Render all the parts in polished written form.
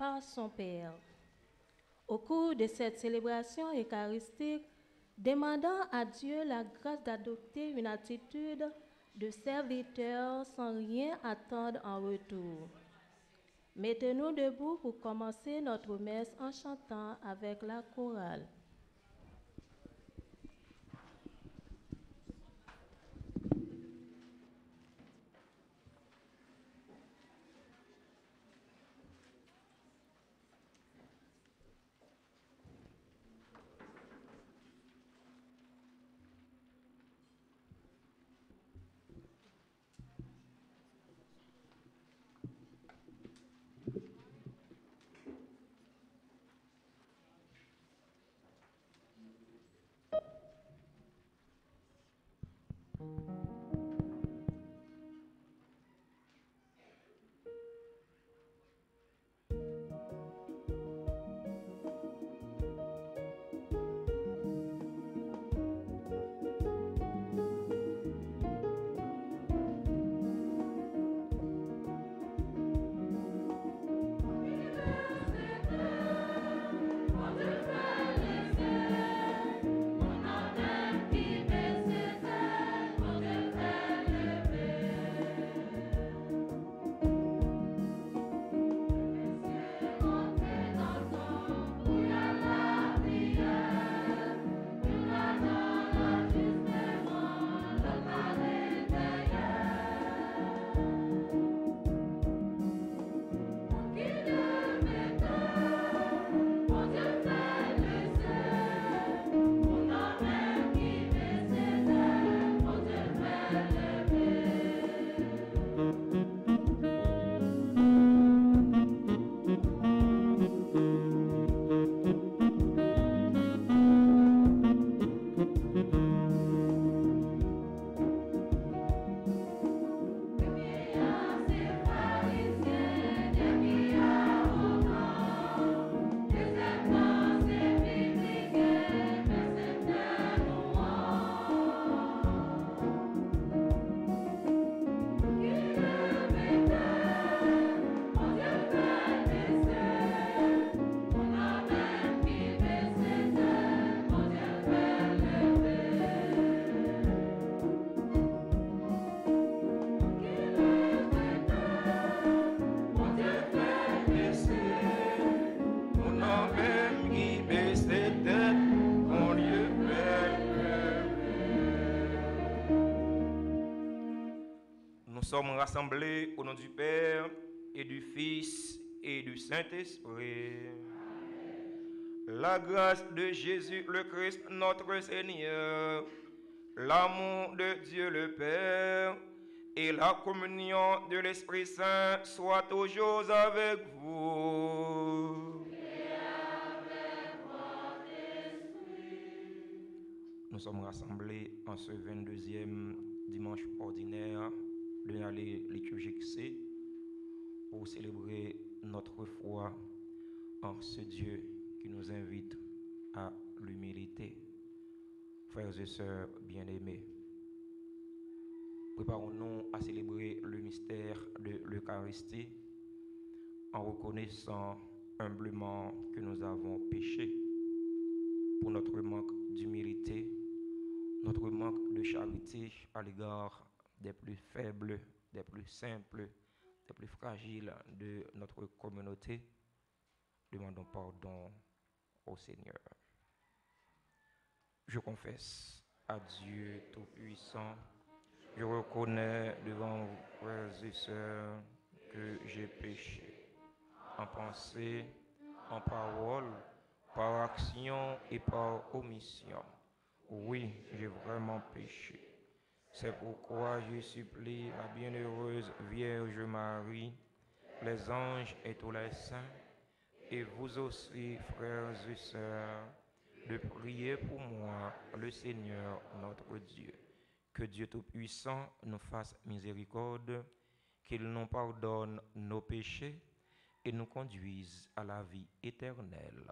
par son Père. Au cours de cette célébration eucharistique, demandant à Dieu la grâce d'adopter une attitude de serviteur sans rien attendre en retour. Mettez-nous debout pour commencer notre messe en chantant avec la chorale. Nous sommes rassemblés au nom du Père et du Fils et du Saint-Esprit. La grâce de Jésus le Christ notre Seigneur, l'amour de Dieu le Père et la communion de l'Esprit Saint soient toujours avec vous. Et avec votre esprit. Nous sommes rassemblés en ce 22e dimanche ordinaire de l'année liturgique C pour célébrer notre foi en ce Dieu qui nous invite à l'humilité. Frères et sœurs bien-aimés, préparons-nous à célébrer le mystère de l'Eucharistie en reconnaissant humblement que nous avons péché pour notre manque d'humilité, notre manque de charité à l'égard des plus faibles, des plus simples, des plus fragiles de notre communauté. Demandons pardon au Seigneur. Je confesse à Dieu Tout-Puissant, je reconnais devant vous, frères et sœurs, que j'ai péché en pensée, en parole, par action et par omission. Oui, j'ai vraiment péché. C'est pourquoi je supplie la bienheureuse Vierge Marie, les anges et tous les saints, et vous aussi, frères et sœurs, de prier pour moi, le Seigneur notre Dieu. Que Dieu Tout-Puissant nous fasse miséricorde, qu'il nous pardonne nos péchés et nous conduise à la vie éternelle.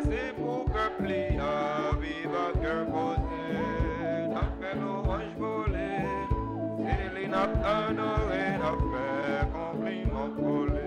assez pour que plie à vivre à cœur posé. N'a fait l'orange volé, c'est n'a honoré, n'a fait compliment collé.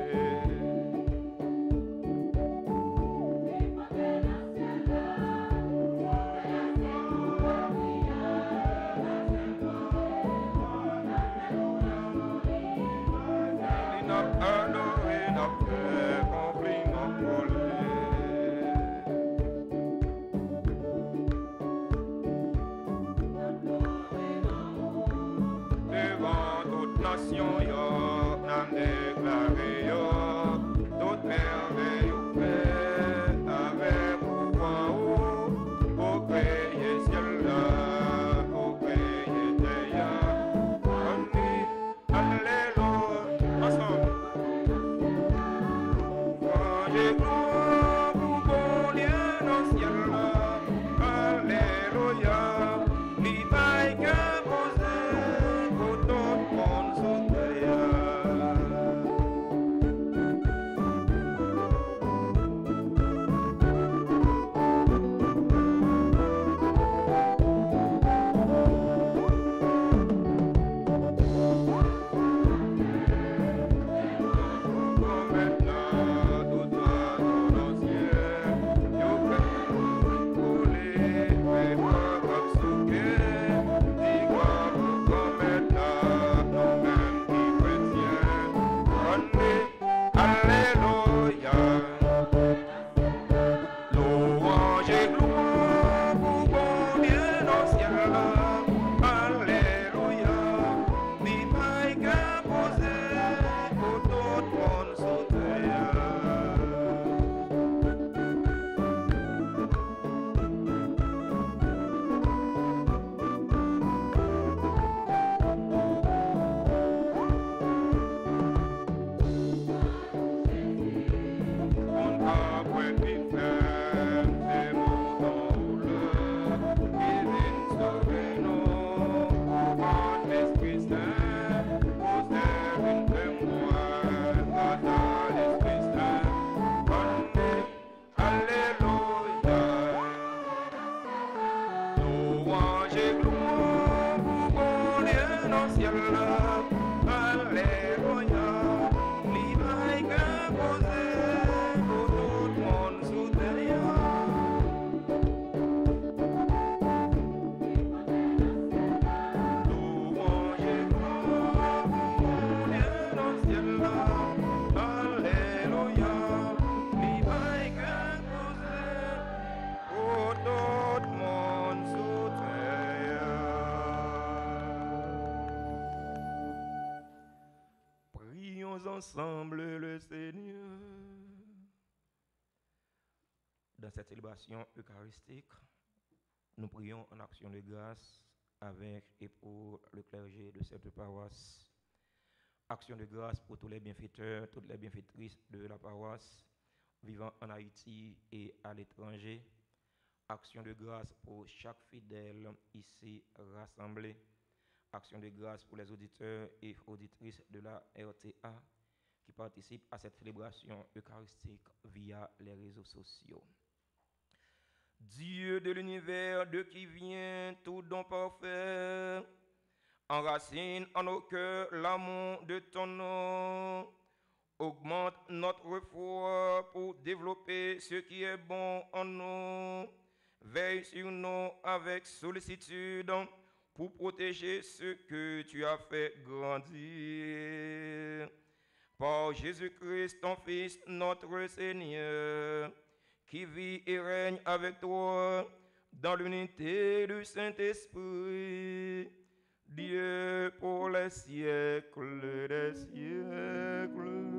Ensemble le Seigneur. Dans cette célébration eucharistique, nous prions en action de grâce avec et pour le clergé de cette paroisse. Action de grâce pour tous les bienfaiteurs, toutes les bienfaitrices de la paroisse vivant en Haïti et à l'étranger. Action de grâce pour chaque fidèle ici rassemblé. Action de grâce pour les auditeurs et auditrices de la RTA qui participent à cette célébration eucharistique via les réseaux sociaux. Dieu de l'univers, de qui vient tout don parfait, enracine en nos cœurs l'amour de ton nom, augmente notre foi pour développer ce qui est bon en nous, veille sur nous avec sollicitude pour protéger ce que tu as fait grandir. Par Jésus-Christ, ton Fils, notre Seigneur, qui vit et règne avec toi dans l'unité du Saint-Esprit, Dieu pour les siècles des siècles.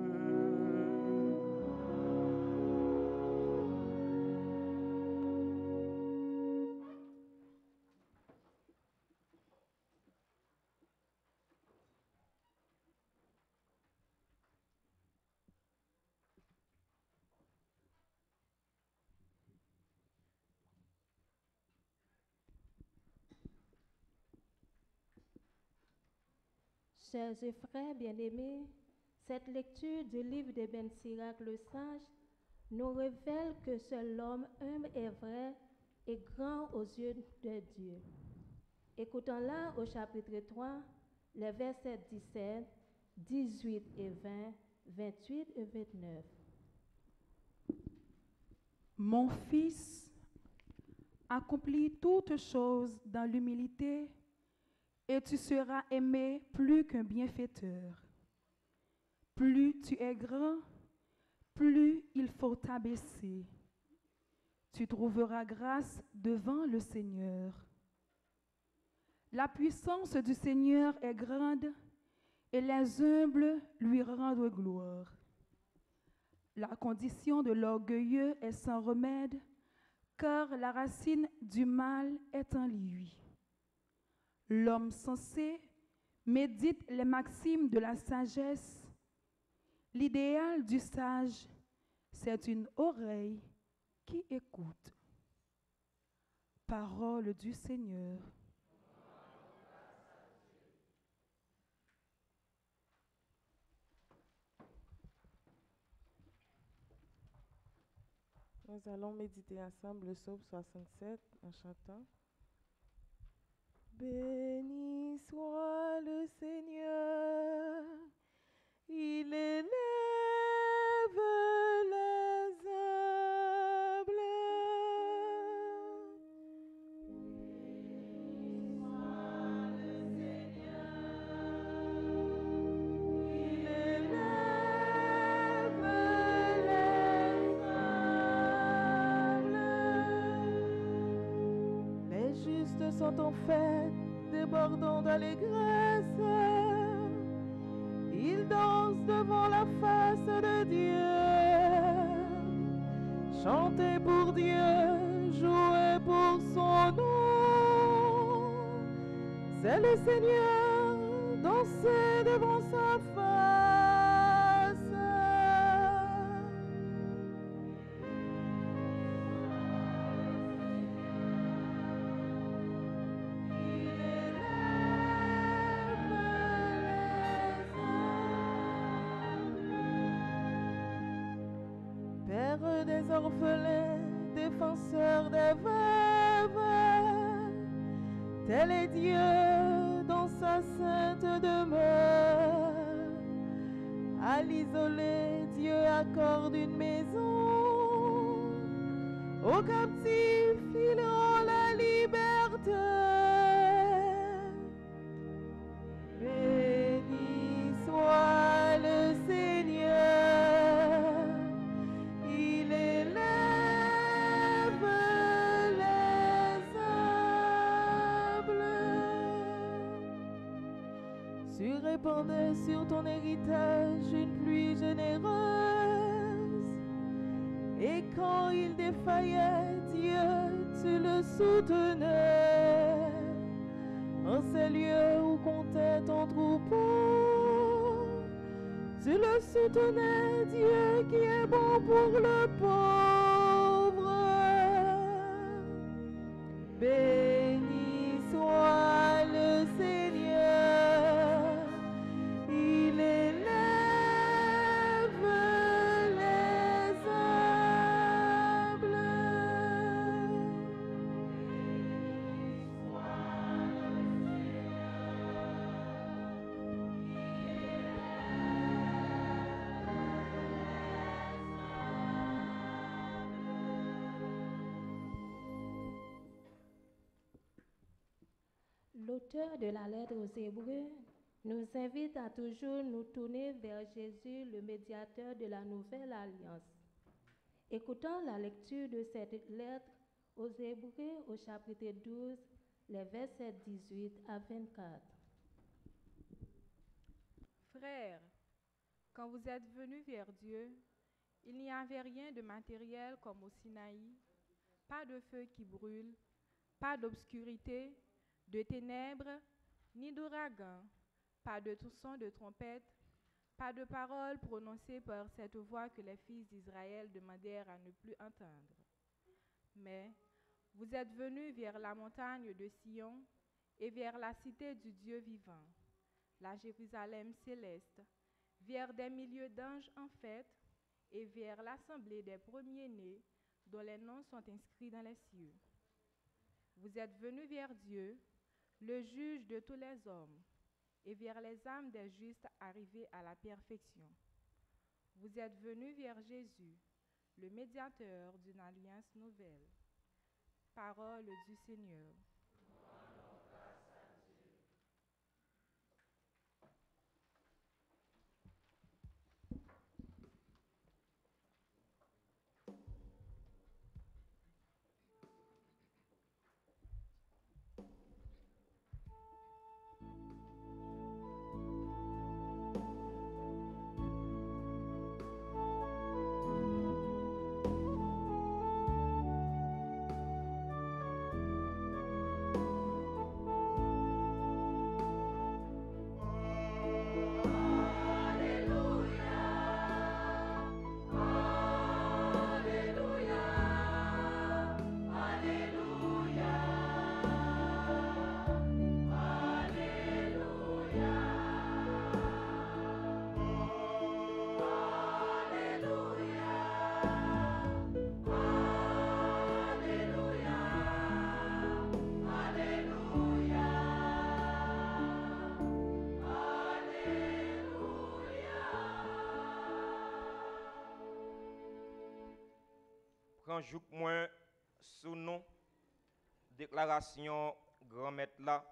Chers et frères bien-aimés, cette lecture du livre de Ben Sirac le Sage nous révèle que seul l'homme humble est vrai et grand aux yeux de Dieu. Écoutons-la au chapitre 3, les versets 17, 18 et 20, 28 et 29. Mon fils, accomplis toutes choses dans l'humilité et tu seras aimé plus qu'un bienfaiteur. Plus tu es grand, plus il faut t'abaisser. Tu trouveras grâce devant le Seigneur. La puissance du Seigneur est grande et les humbles lui rendent gloire. La condition de l'orgueilleux est sans remède, car la racine du mal est en lui. L'homme sensé médite les maximes de la sagesse. L'idéal du sage, c'est une oreille qui écoute. Parole du Seigneur. Nous allons méditer ensemble le psaume 67 en chantant. Béni soit le Seigneur, il élève les humbles. Béni soit le Seigneur, il élève les humbles. Les justes sont en fête, débordant d'allégresse. Ils dansent devant la face de Dieu. Chantez pour Dieu, jouez pour son nom. C'est le Seigneur, dansez devant sa face. Père des orphelins, défenseur des veuves, tel est Dieu dans sa sainte demeure. À l'isolé, Dieu accorde une maison. Aux captifs, il rend la liberté. Béni soit le Seigneur, il élève les humbles. Tu répandais sur ton héritage une pluie généreuse, et quand il défaillait, Dieu, tu le soutenais. En ces lieux où comptait ton troupeau, tu le soutenais, Dieu qui est bon pour le pauvre. Béni soit le Seigneur, il élève les humbles. L'auteur de la lettre aux Hébreux nous invite à toujours nous tourner vers Jésus, le médiateur de la nouvelle alliance. Écoutons la lecture de cette lettre aux Hébreux au chapitre 12, les versets 18 à 24. Frères, quand vous êtes venus vers Dieu, il n'y avait rien de matériel comme au Sinaï, pas de feu qui brûle, pas d'obscurité, de ténèbres, ni d'ouragan, pas de son de trompette, pas de paroles prononcées par cette voix que les fils d'Israël demandèrent à ne plus entendre. Mais vous êtes venus vers la montagne de Sion et vers la cité du Dieu vivant, la Jérusalem céleste, vers des milliers d'anges en fête et vers l'assemblée des premiers-nés dont les noms sont inscrits dans les cieux. Vous êtes venus vers Dieu, le juge de tous les hommes, et vers les âmes des justes arrivés à la perfection. Vous êtes venus vers Jésus, le médiateur d'une alliance nouvelle. Parole du Seigneur. Prends jouk moi sous nom déclaration grand maître là.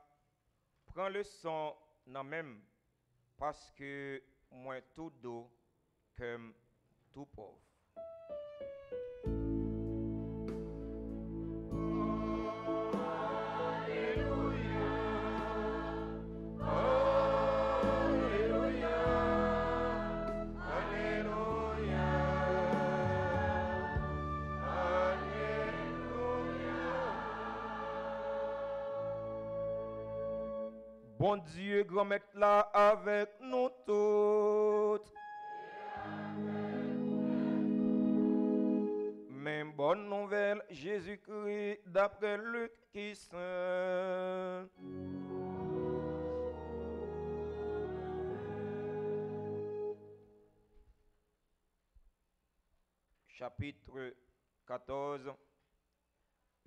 Prends le son nan même parce que moi tout dos comme tout pauvre. Bon Dieu, grand maître là avec nous toutes. Même bonne nouvelle, Jésus-Christ d'après Luc qui saint. Chapitre 14,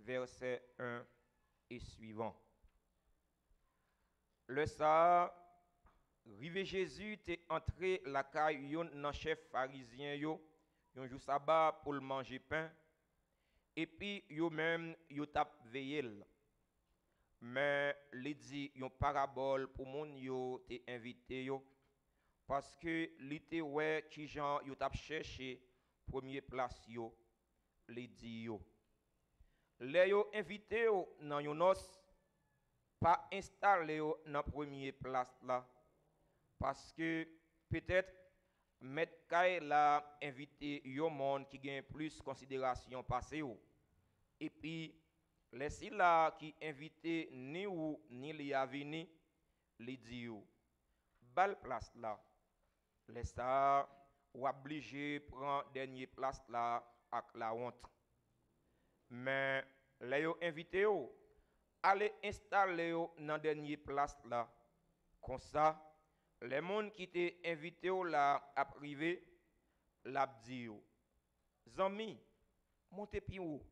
verset 1 et suivant. Le ça, rive Jésus t'est entré la caille yon nan chef pharisien yo, yon jou sabbat pour le manger pain, et puis yo même yo tap veillé. Mais li di yon parabole pour moun yo t'est invité yo, parce que li te wè ki jan yo tap cherché premier place yo, li di yo. Le yo invité yo nan yon os, pas installé dans première place là parce que peut-être mettre kay la invité yo monde qui gagne plus considération passé et puis les là qui invité ni ou ni li a vini li di yo bal place là les ça ou obligé prendre dernière place là avec la honte mais les yo invité yo allez installer dans dernière place là comme ça les monde qui t'est invité là à privé l'a dit yo zami montez pi ou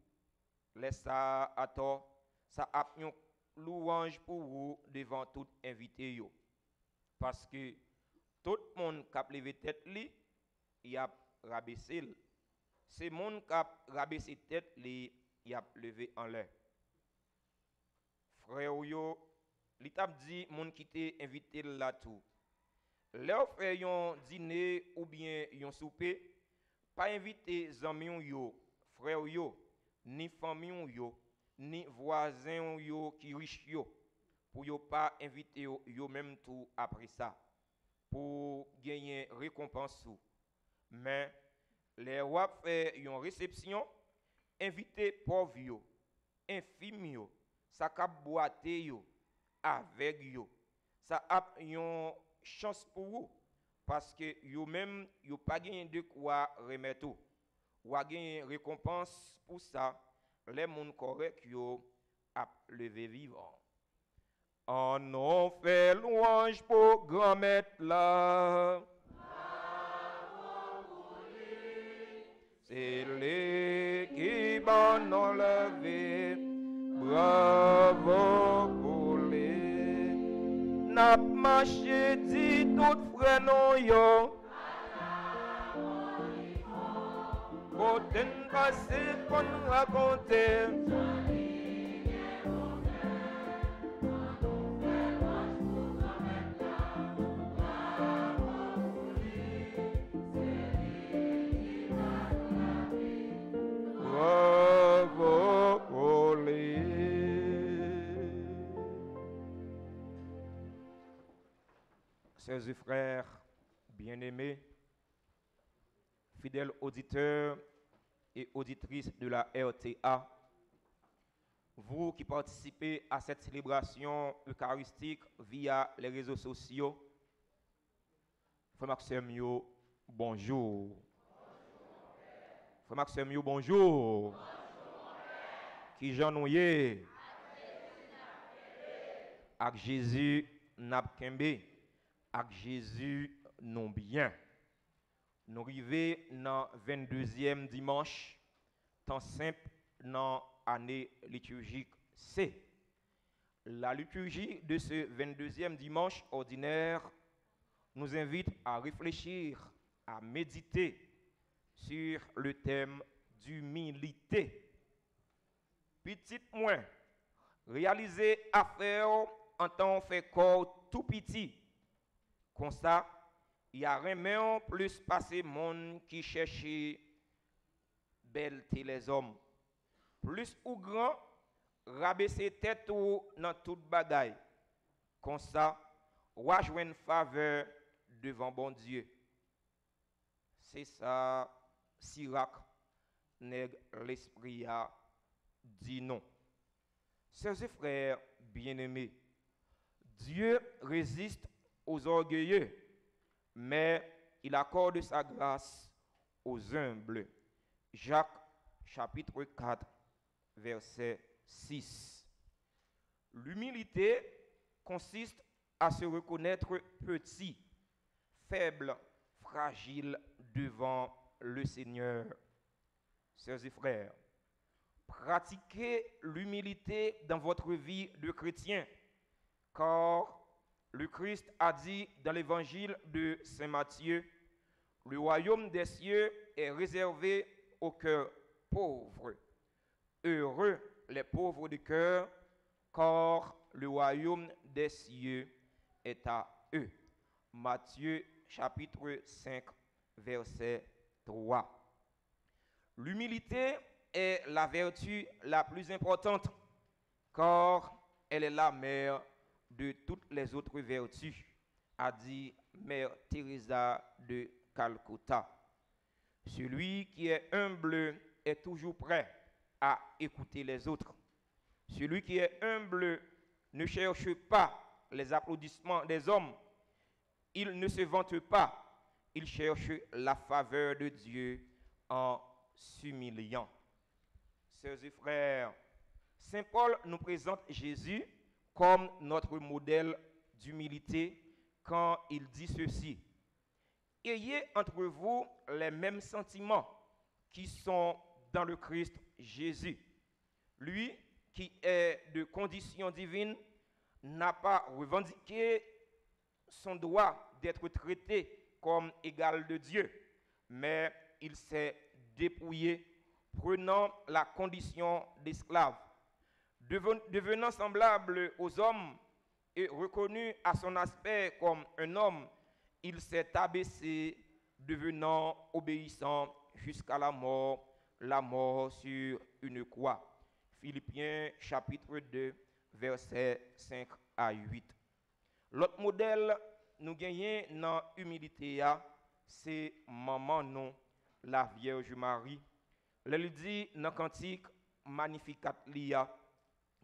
laisse ça à tort ça a une louange pour vous devant tout invité yo parce que tout monde qui a levé tête li y a rabaissé c'est monde qui a rabaissé tête li y a levé en l'air. Frère yo, li tap di moun ki te invité là tout. Leur frère yon dîner ou bien yon souper, pas invité zanmi yo, frère yo, ni famille yo, ni voisin yo qui riche yo, pour yo pas invité yo même tout après ça, pour gagner récompense sou. Mais les wap fait yon réception, invité pauvre yo, infime yo, ça cap boité yo avec yo ça a une chance pour vous parce que yo même yo pas gagné de quoi remettre ou a gagné récompense pour ça les monde correct yo a levé vivant on en fait louange pour grand maître là. Bravo pour lui. C'est lui qui bon nous levé. Bravo pour lui. N'a marché dit tout frère non yo. Côté passé pour nous raconter. Bravo pour lui. Chers et frères bien-aimés, fidèles auditeurs et auditrices de la RTA, vous qui participez à cette célébration eucharistique via les réseaux sociaux, Frère Maxime, bonjour. Frère Maxime, bonjour. Qui j'en nouye? Avec Jésus n'a kembe, avec Jésus non bien. Nous arrivons dans le 22e dimanche, temps simple dans l'année liturgique C. La liturgie de ce 22e dimanche ordinaire nous invite à réfléchir, à méditer sur le thème d'humilité. Petit moins, réaliser affaire en tant fait corps tout petit. Comme ça, il y a rien plus passé monde qui cherchait belleté les hommes. Plus ou grand, rabaisser tête ou dans toute bagaille. Comme ça, ou jouer une faveur devant bon Dieu. C'est ça, Sirac, nèg l'esprit a dit non. Sœurs et frères bien-aimés, Dieu résiste aux orgueilleux, mais il accorde sa grâce aux humbles. Jacques chapitre 4, verset 6. L'humilité consiste à se reconnaître petit, faible, fragile devant le Seigneur. Sœurs et frères, pratiquez l'humilité dans votre vie de chrétien, car le Christ a dit dans l'évangile de Saint Matthieu, le royaume des cieux est réservé aux cœurs pauvres. Heureux les pauvres de cœur, car le royaume des cieux est à eux. Matthieu chapitre 5, verset 3. L'humilité est la vertu la plus importante, car elle est la mère de toutes les autres vertus, a dit Mère Teresa de Calcutta. Celui qui est humble est toujours prêt à écouter les autres. Celui qui est humble ne cherche pas les applaudissements des hommes. Il ne se vante pas. Il cherche la faveur de Dieu en s'humiliant. Sœurs et frères, Saint Paul nous présente Jésus comme notre modèle d'humilité quand il dit ceci. Ayez entre vous les mêmes sentiments qui sont dans le Christ Jésus. Lui qui est de condition divine n'a pas revendiqué son droit d'être traité comme égal de Dieu, mais il s'est dépouillé, prenant la condition d'esclave. Devenant semblable aux hommes et reconnu à son aspect comme un homme, il s'est abaissé, devenant obéissant jusqu'à la mort sur une croix. Philippiens chapitre 2, versets 5 à 8. L'autre modèle nous gagnons dans l'humilité, c'est maman non, la Vierge Marie. Elle dit dans le cantique Magnificat Lia,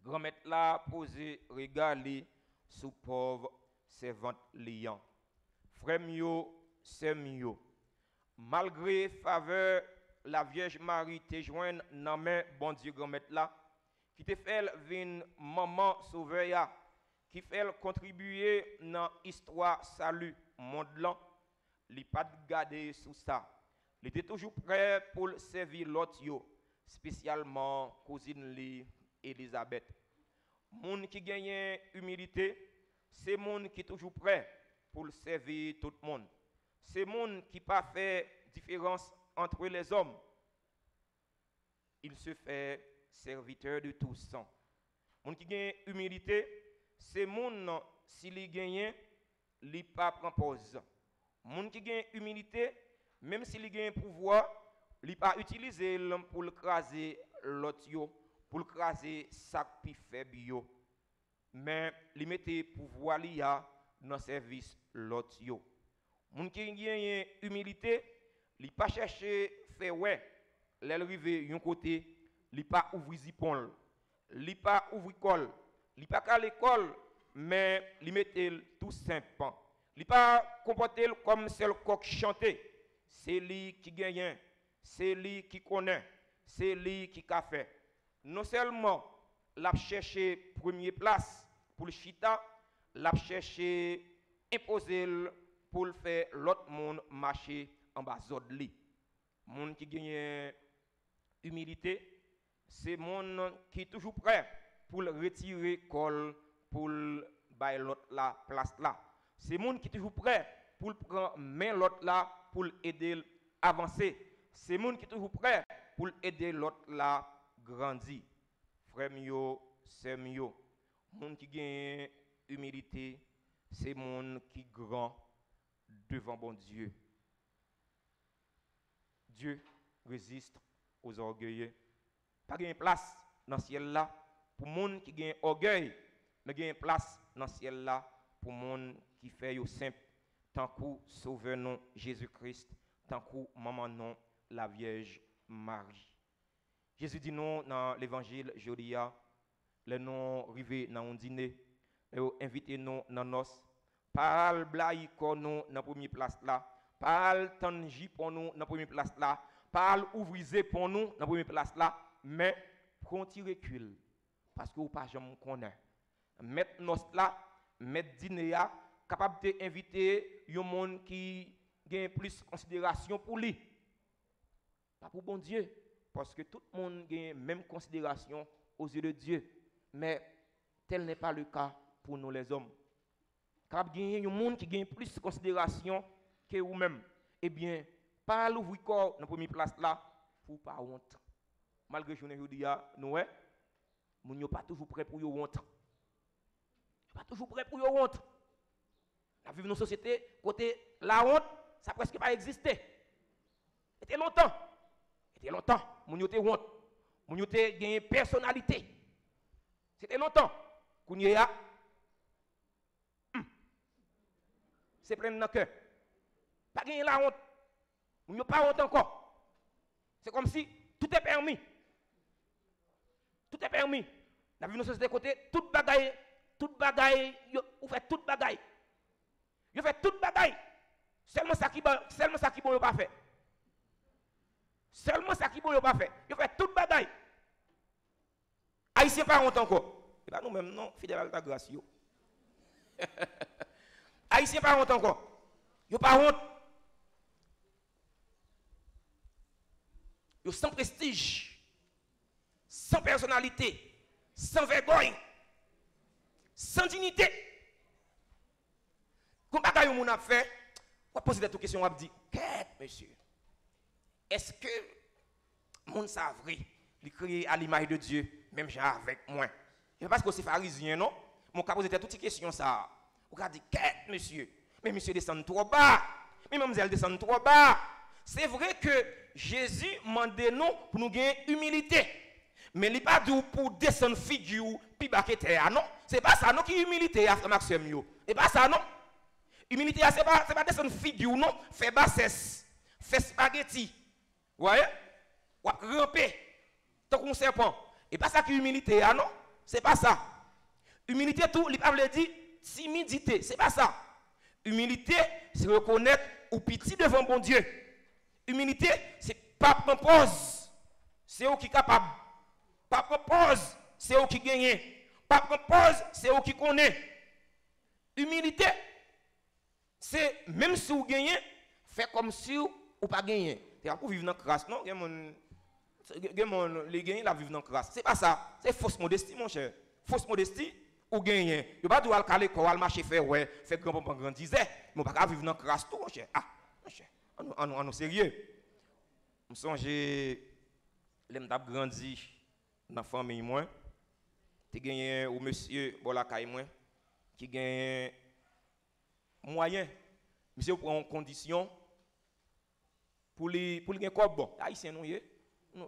grand-mère la posé régalé sous pauvre servante liant. Frère mio, c'est mio. Malgré faveur, la Vierge Marie te joint dans main bon Dieu grand-mère là, qui te fait venir maman sauveur, qui fait contribuer dans l'histoire salut monde là, li pas garder sous ça. Il était toujours prêt pour servir l'autre, spécialement cousine li Elisabeth. Moun qui gagne humilité, c'est moun qui est toujours prêt pour servir tout le monde. C'est moun qui pas fait différence entre les hommes. Il se fait serviteur de tous. Moun qui gagne humilité, c'est moun s'il gagne, il pas prend pause. Moun qui gagne humilité, même s'il gagne pouvoir, il pas utiliser pour craser l'autre, pour craser sac pi faible yo. Mais il mette pouvoir liya dans service l'autre yo. Moun qui gagne humilité, il pas chercher faire ouais, l'arriver yon côté, il pas ouvrir zipon, il pas ouvrir col, il pas qu'à l'école, mais il mette tout simple. Il pas comporter comme seul coq chanté. C'est lui qui gagne, c'est lui qui connaît, c'est lui qui a fait. Non seulement l'a cherché première place pour le chita, l'a cherché imposer pour faire l'autre monde marcher en bas de lui. Monde qui gagne humilité, c'est monde qui est toujours prêt pour retirer col pour bailler l'autre la place là. C'est monde qui est toujours prêt pour prendre main l'autre là pour aider à avancer. C'est monde qui est toujours prêt pour aider l'autre là grandir. Frère mio, sœur mio, monde qui gagne humilité, c'est monde qui grand devant bon Dieu. Dieu résiste aux orgueilleux. Pas gagne place dans le ciel là pour monde qui gagne orgueil, mais gagne place dans le ciel là pour monde qui fait yo simple, tant que sauveur non Jésus-Christ, tant que maman non la Vierge Marie. Jésus dit non dans l'évangile Jodia, les non arrivés dans un dîner, invité nous dans nos, parle blaï pour nous dans la première place là, parle tangi pour nous dans la première place là, parle ouvrisé pour nous dans la première place là, mais prends un recul parce que vous pas jamais connaît. Mettre nos là, mettre dîner là, capable d'inviter un monde qui gagne plus considération pour lui. Pas pour bon Dieu, parce que tout le monde gagne même considération aux yeux de Dieu. Mais tel n'est pas le cas pour nous les hommes. Capable gagner un monde qui gagne plus considération que vous-même. Eh bien, pas l'ouvrir corps dans la première place là, pour pas honte. Malgré que je dis, nous, nous n'sommes pas toujours prêts pour yon honte. Pas toujours prêts pour yon honte. La vie de nos sociétés, côté la honte, ça n'a presque pas existé. C'était longtemps. C'était longtemps. Moun yo te honte. Moun yo te gagné personnalité. C'était longtemps. Kounye ya. C'est plein dans cœur. Pas gagné la honte. Moun yo pas honte encore. C'est comme si tout est permis. Tout est permis. La vie de nos sociétés côté toute bagaille, ou fait toute bagaille. Yo fait toute bagaille. Seulement ça qui bon yo pas fait. Seulement ça qui bon yo pas fait. Yo fait toute bagaille. Haïtien pas honte encore. Et pas nous même non, fidèle à ta grâce yo. Haïtien pas honte encore. Yo pas honte. Yo sans prestige, sans personnalité, sans vergogne, sans dignité. Quand bagaille moun a fait, on pose des questions, on dit, qu'est-ce monsieur? Est-ce que moun sa vrai, il créé à l'image de Dieu, même genre avec moi? Je parce que c'est pharisien, non? Mon cas pose toutes ces questions ça. On a dit, qu'est-ce monsieur? Mais monsieur descend trop bas. Mais mademoiselle descend trop bas. C'est vrai que Jésus mande nous pour nous gagner humilité. Mais il n'est pas dit pour descendre figure puis baquer terre, non? C'est pas ça, non, qui humilité, frère Maxime yo. C'est pas ça, non? Humilité, c'est pas descendre figure, non? Faire bassesse, faire spaghetti. Vous voyez? Ou ramper, tant qu'on serpent. Et pas ça qui humilité, non? C'est pas ça. Humilité, tout, il parle dit timidité. C'est pas ça. Humilité, c'est reconnaître ou petit devant bon Dieu. Humilité, c'est pas prendre pause. C'est eux qui capable. Pas prendre pause, c'est eux qui gagnent. Pas prendre pause, c'est eux qui connaissent. Humilité, c'est même si vous gagnez, faites comme si vous pas gagné. Tu as pour vivre dans la crasse, non? Les gagnants la vivent dans la crasse. C'est pas ça. C'est fausse modestie, mon cher. Fausse modestie ou gagner. Tu pas doit aller à marcher faire ouais, faire grand-papa grand disait, mais pas vivre dans la crasse tout, mon cher. Ah, mon cher. On sérieux. Je songe l'aime d'ab grandi dans la famille moi. Tu gagné ou monsieur Bolakay moi qui gagne moyen. Monsieur prend en condition pour les gagner quoi bon. Haïtien non yé.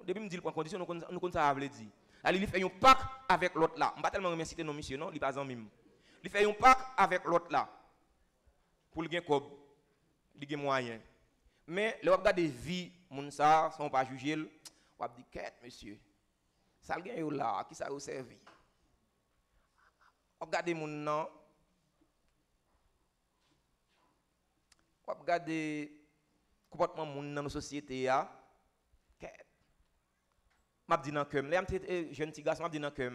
Depuis me dit prend condition nous connaissons ça veut dire. Ali il fait un pacte avec l'autre là. On pas tellement remercier non monsieur non, il pas en même. Il fait un pacte avec l'autre là. Pour le gagner quoi. Il gagne moyen. Mais le regard des vies moun ça sont pas juger. On va dire quête monsieur. Ça le gagne là qui ça au servi. Regardez mon nom. Regardez comportement moun dans nos sociétés ya. M'a dit dans cœur, les jeunes petits garçons m'a dit dans cœur.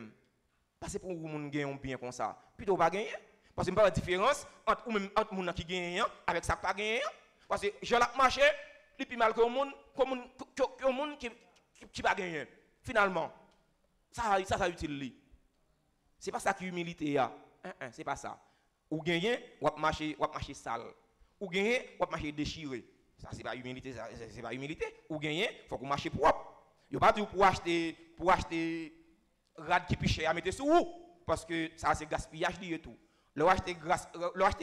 Parce que pour vous moun gagne bien comme ça. Plutôt pas gagner parce que pas la différence entre ou même entre moun qui gagne avec ça pas gagner parce que je la marché, li plus mal que moun qui pas gagner. Finalement, ça utile li. C'est pas ça qui humilité ya. C'est pas ça. Ou gagner, ou marcher sale. Ou gagner, ou marcher déchiré. Ça c'est pas humilité, c'est pas humilité. Ou gagner, faut qu'on marche propre. Yo pas dit pour acheter rad qui piché à mettre sous parce que ça c'est gaspillage lié tout. Le acheter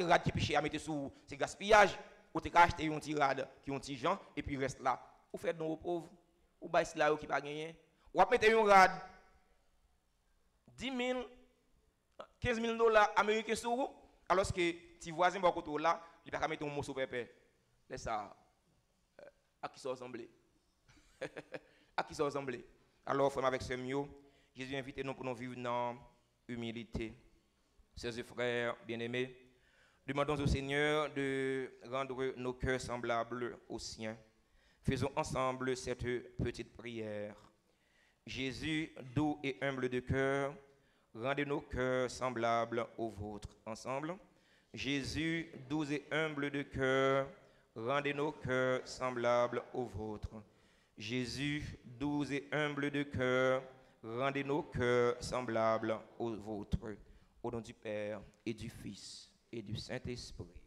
rad qui piché à mettre sous c'est gaspillage. Ou te acheter un petit rad qui un petit gens et puis reste là. Ou faites nos pauvres ou baisse là qui pas gagner. Ou mettre un rad 10 000 15 000 dollars américains sur vous, alors que ti voisin ba côté là, il pas mettre un mot sur pépé. Laisse ça à qui ça ressemble. À qui ça ressemble. Alors frère avec ce mieux, Jésus invite nous pour nous vivre dans humilité. Chers et frères bien-aimés, demandons au Seigneur de rendre nos cœurs semblables aux siens. Faisons ensemble cette petite prière. Jésus, doux et humble de cœur, rendez nos cœurs semblables aux vôtres. Ensemble. Jésus, doux et humble de cœur, rendez nos cœurs semblables aux vôtres. Jésus, doux et humble de cœur, rendez nos cœurs semblables aux vôtres. Au nom du Père et du Fils et du Saint-Esprit.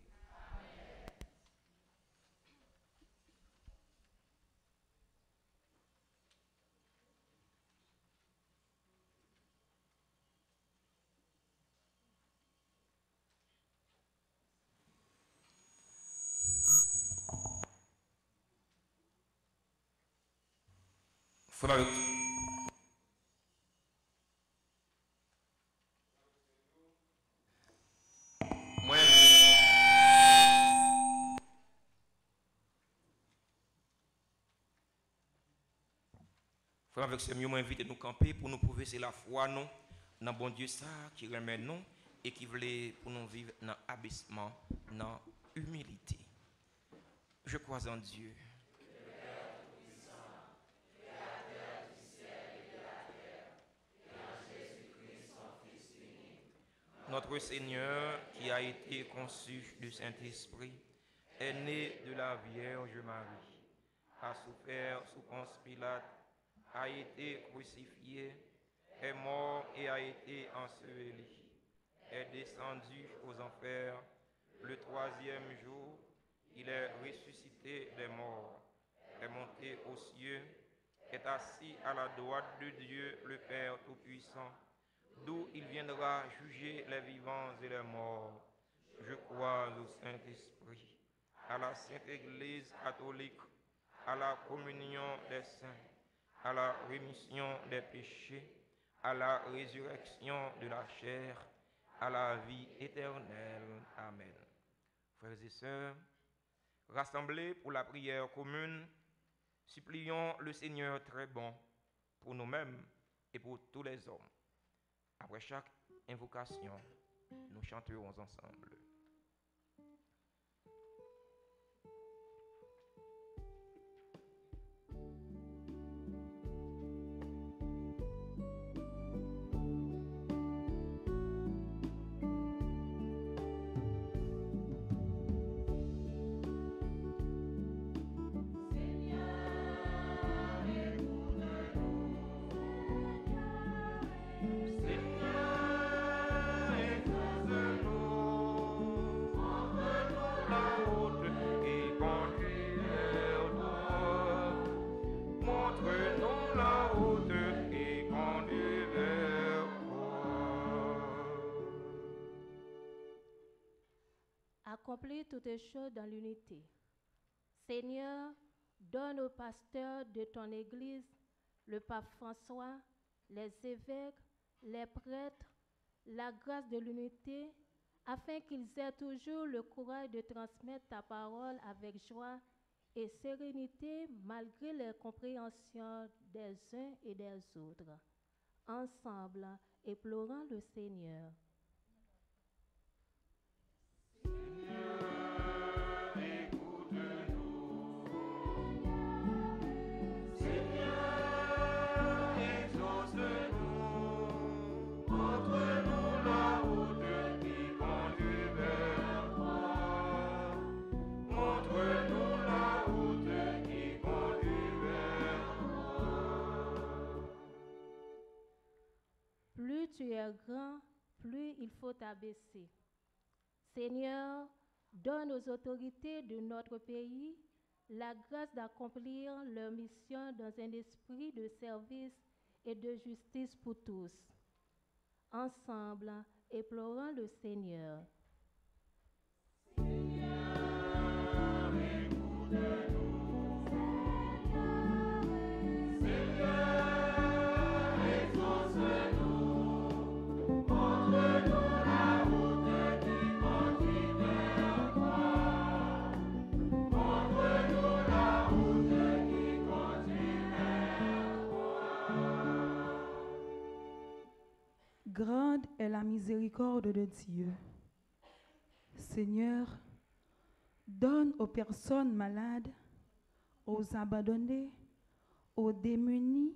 Frère, moi, frère, avec ce mieux, m'invite nous camper pour nous prouver c'est la foi, non, dans bon Dieu ça qui remet nous et qui voulait pour nous vivre dans l'abaissement, dans l'humilité. Je crois en Dieu. Notre Seigneur, qui a été conçu du Saint-Esprit, est né de la Vierge Marie, a souffert sous Ponce Pilate, a été crucifié, est mort et a été enseveli, est descendu aux enfers. Le troisième jour, il est ressuscité des morts, est monté aux cieux, est assis à la droite de Dieu le Père Tout-Puissant, d'où il viendra juger les vivants et les morts. Je crois au Saint-Esprit, à la Sainte Église catholique, à la communion des saints, à la rémission des péchés, à la résurrection de la chair, à la vie éternelle. Amen. Frères et sœurs, rassemblés pour la prière commune, supplions le Seigneur très bon pour nous-mêmes et pour tous les hommes. Après chaque invocation, nous chanterons ensemble. Seigneur, accomplir toutes choses dans l'unité. Seigneur, donne aux pasteurs de ton Église, le pape François, les évêques, les prêtres, la grâce de l'unité, afin qu'ils aient toujours le courage de transmettre ta parole avec joie et sérénité malgré les compréhensions des uns et des autres. Ensemble, implorons le Seigneur. Plus tu es grand, plus il faut t'abaisser. Seigneur, donne aux autorités de notre pays la grâce d'accomplir leur mission dans un esprit de service et de justice pour tous. Ensemble, implorons le Seigneur. Grande est la miséricorde de Dieu. Seigneur, donne aux personnes malades, aux abandonnés, aux démunis,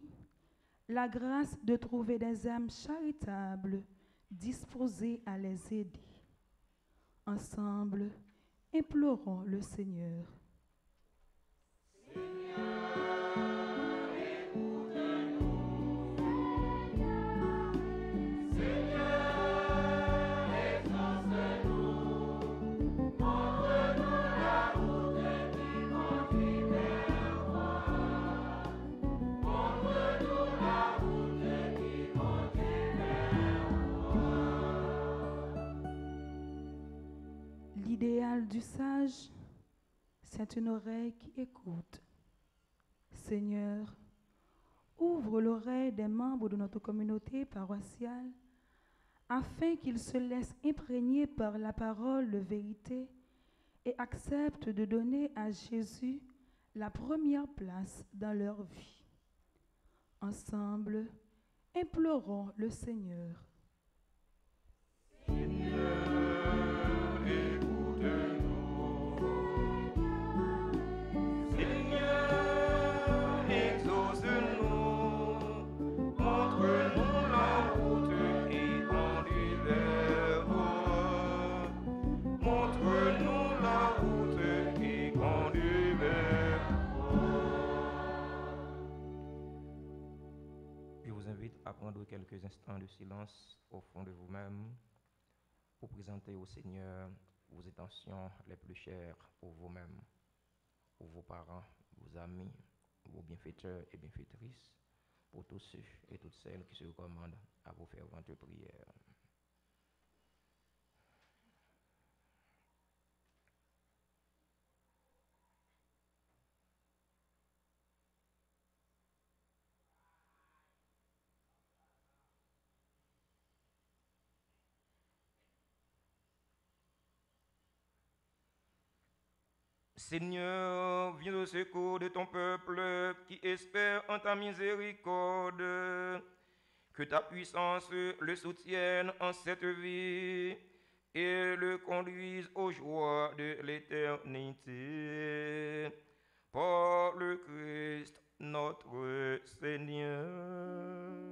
la grâce de trouver des âmes charitables disposées à les aider. Ensemble, implorons le Seigneur. L'idéal du sage, c'est une oreille qui écoute. Seigneur, ouvre l'oreille des membres de notre communauté paroissiale afin qu'ils se laissent imprégner par la parole de vérité et acceptent de donner à Jésus la première place dans leur vie. Ensemble, implorons le Seigneur. À prendre quelques instants de silence au fond de vous-même pour présenter au Seigneur vos intentions les plus chères pour vous-même, pour vos parents, vos amis, vos bienfaiteurs et bienfaitrices, pour tous ceux et toutes celles qui se recommandent à vos ferventes prières. Seigneur, viens au secours de ton peuple qui espère en ta miséricorde. Que ta puissance le soutienne en cette vie et le conduise aux joies de l'éternité. Par le Christ notre Seigneur.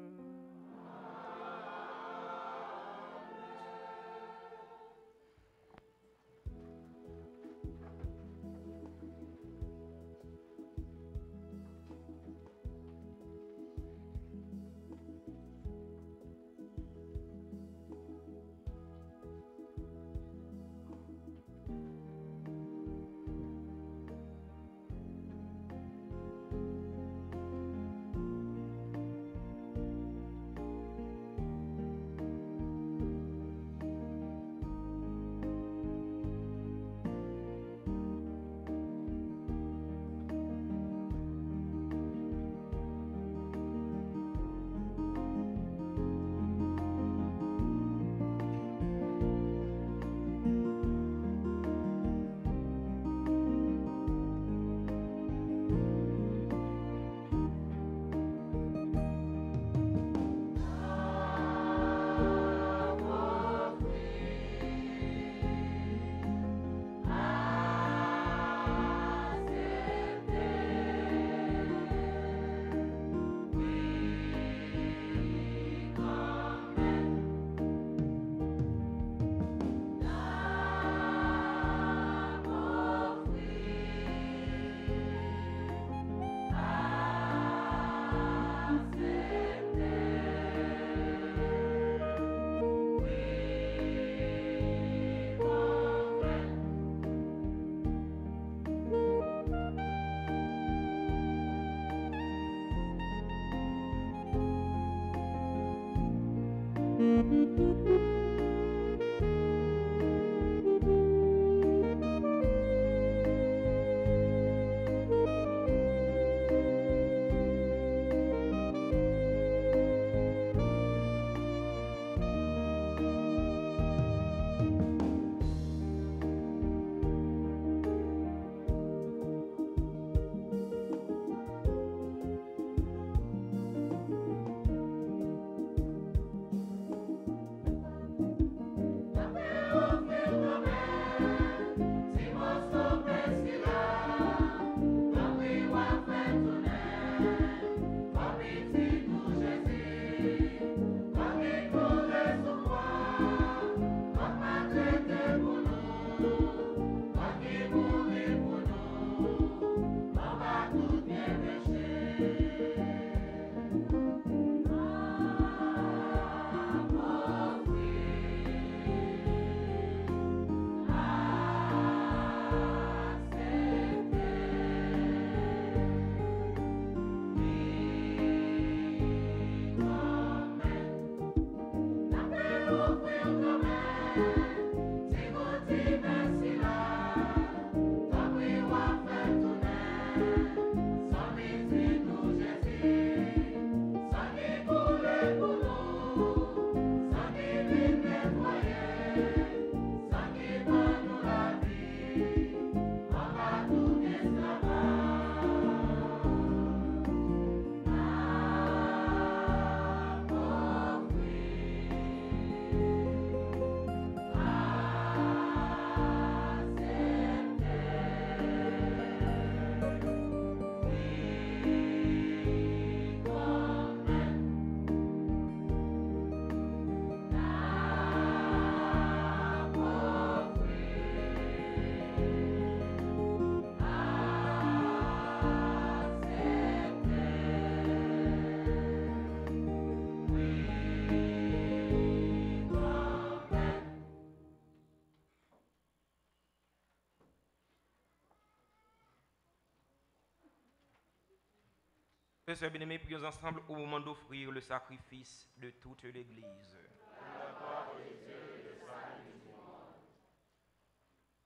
Frères et sœurs bien-aimés, prions ensemble au moment d'offrir le sacrifice de toute l'Église.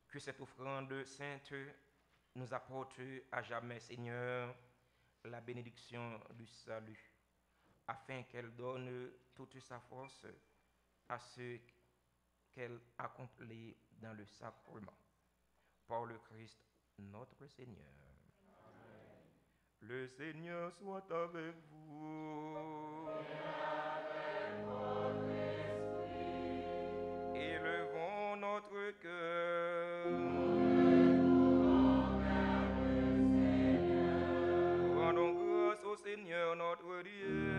Que cette offrande sainte nous apporte à jamais, Seigneur, la bénédiction du salut, afin qu'elle donne toute sa force à ceux qu'elle accomplit dans le sacrement. Par le Christ, notre Seigneur. Le Seigneur soit avec vous. Et avec votre esprit. Élevons notre cœur. Rendons grâce au Seigneur notre Dieu.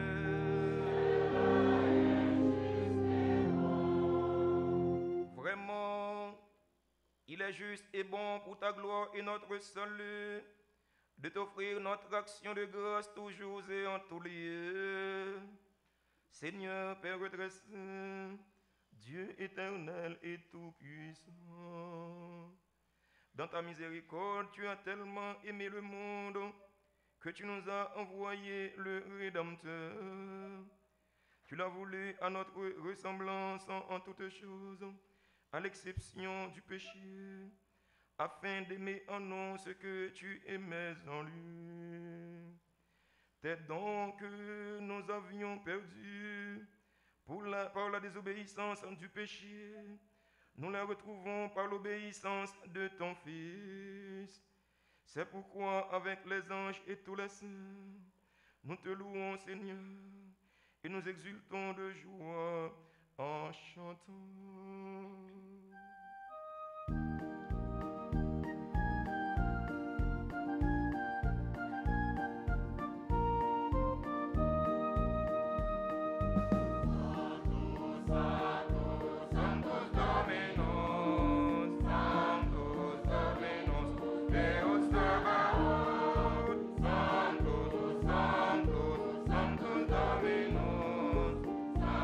Vraiment, il est juste et bon pour ta gloire et notre salut de t'offrir notre action de grâce toujours et en tous lieux. Seigneur, Père très saint, Dieu éternel et tout-puissant, dans ta miséricorde, tu as tellement aimé le monde que tu nous as envoyé le Rédempteur. Tu l'as voulu à notre ressemblance en toutes choses, à l'exception du péché, afin d'aimer en nous ce que tu aimais en lui. Tes dons que nous avions perdus par la désobéissance du péché, nous les retrouvons par l'obéissance de ton Fils. C'est pourquoi, avec les anges et tous les saints, nous te louons, Seigneur, et nous exultons de joie en chantant.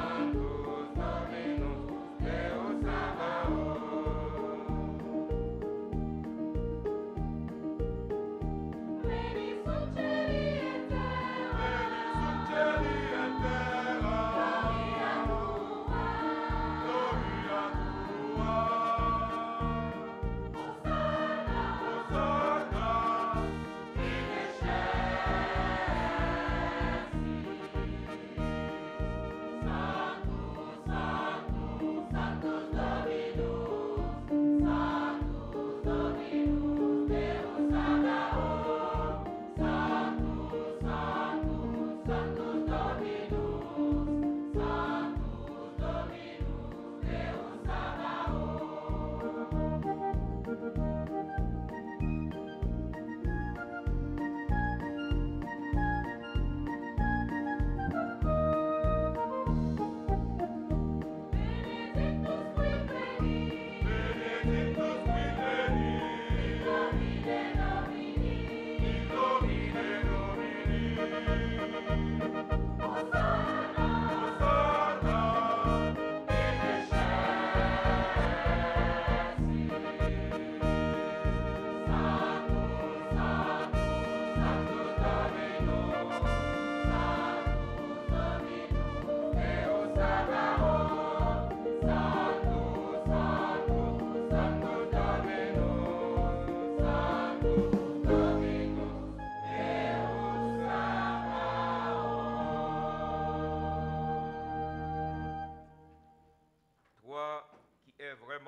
Sanctus Dominus, Deus Sabaoth.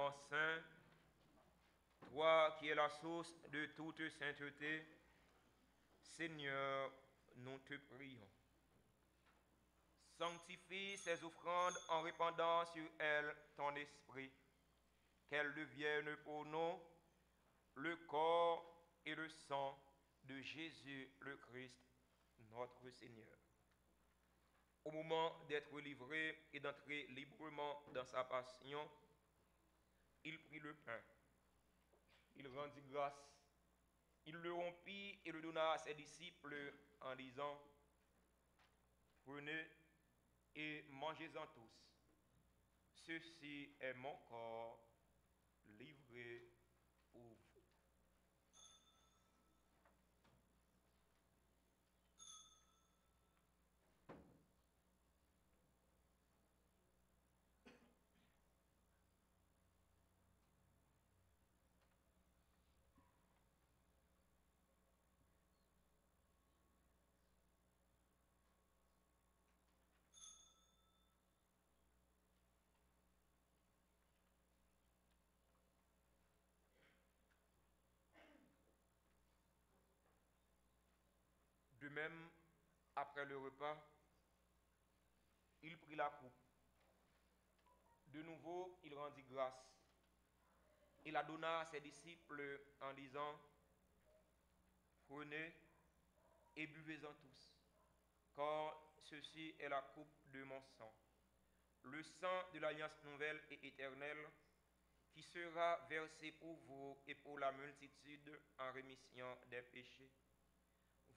élément saint, toi qui es la source de toute sainteté, Seigneur, nous te prions. Sanctifie ces offrandes en répandant sur elles ton esprit, qu'elles deviennent pour nous le corps et le sang de Jésus le Christ, notre Seigneur. Au moment d'être livré et d'entrer librement dans sa passion, il prit le pain, il rendit grâce, il le rompit et le donna à ses disciples en disant, « Prenez et mangez-en tous. Ceci est mon corps livré pour vous. » De même, après le repas, il prit la coupe. De nouveau, il rendit grâce. Il la donna à ses disciples en disant, « Prenez et buvez-en tous, car ceci est la coupe de mon sang, le sang de l'alliance nouvelle et éternelle, qui sera versé pour vous et pour la multitude en rémission des péchés.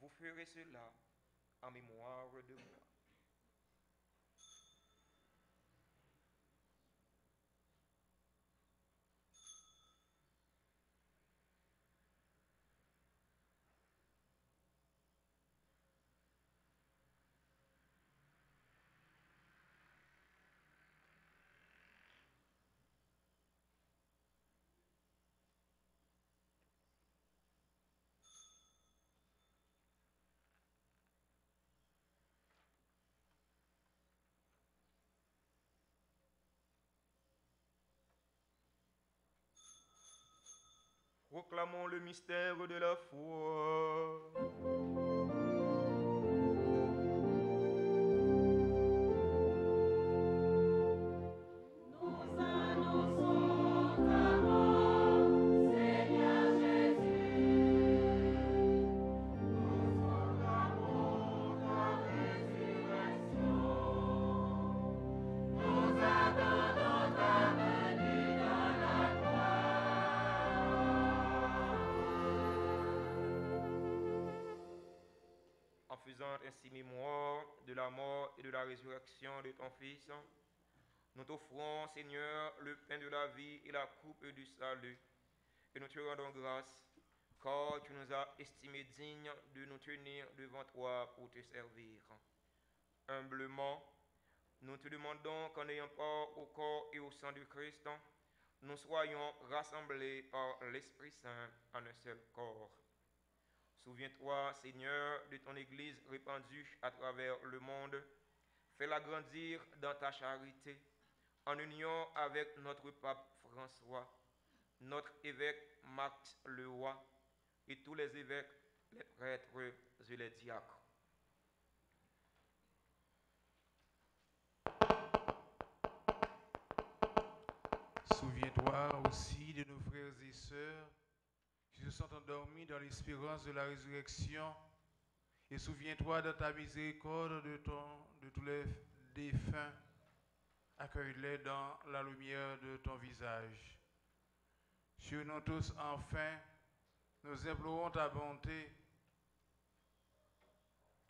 Vous ferez cela en mémoire de moi. » Proclamons le mystère de la foi. Nous annonçons ta mort, Seigneur Jésus. Nous proclamons ta résurrection. Nous attendons ta venue dans la gloire. En faisant ainsi mémoire de la mort et de la résurrection de ton Fils, nous t'offrons, Seigneur, le pain de la vie et la coupe du salut, et nous te rendons grâce, car tu nous as estimés dignes de nous tenir devant toi pour te servir. Humblement, nous te demandons qu'en ayant part au corps et au sang du Christ, nous soyons rassemblés par l'Esprit Saint en un seul corps. Souviens-toi, Seigneur, de ton Église répandue à travers le monde. Fais-la grandir dans ta charité, en union avec notre pape François, notre évêque Max Leroy et tous les évêques, les prêtres et les diacres. Souviens-toi aussi de nos frères et sœurs qui se sont endormis dans l'espérance de la résurrection, et souviens-toi de ta miséricorde de tous les défunts. Accueille-les dans la lumière de ton visage. Sur nous tous, enfin, nous implorons ta bonté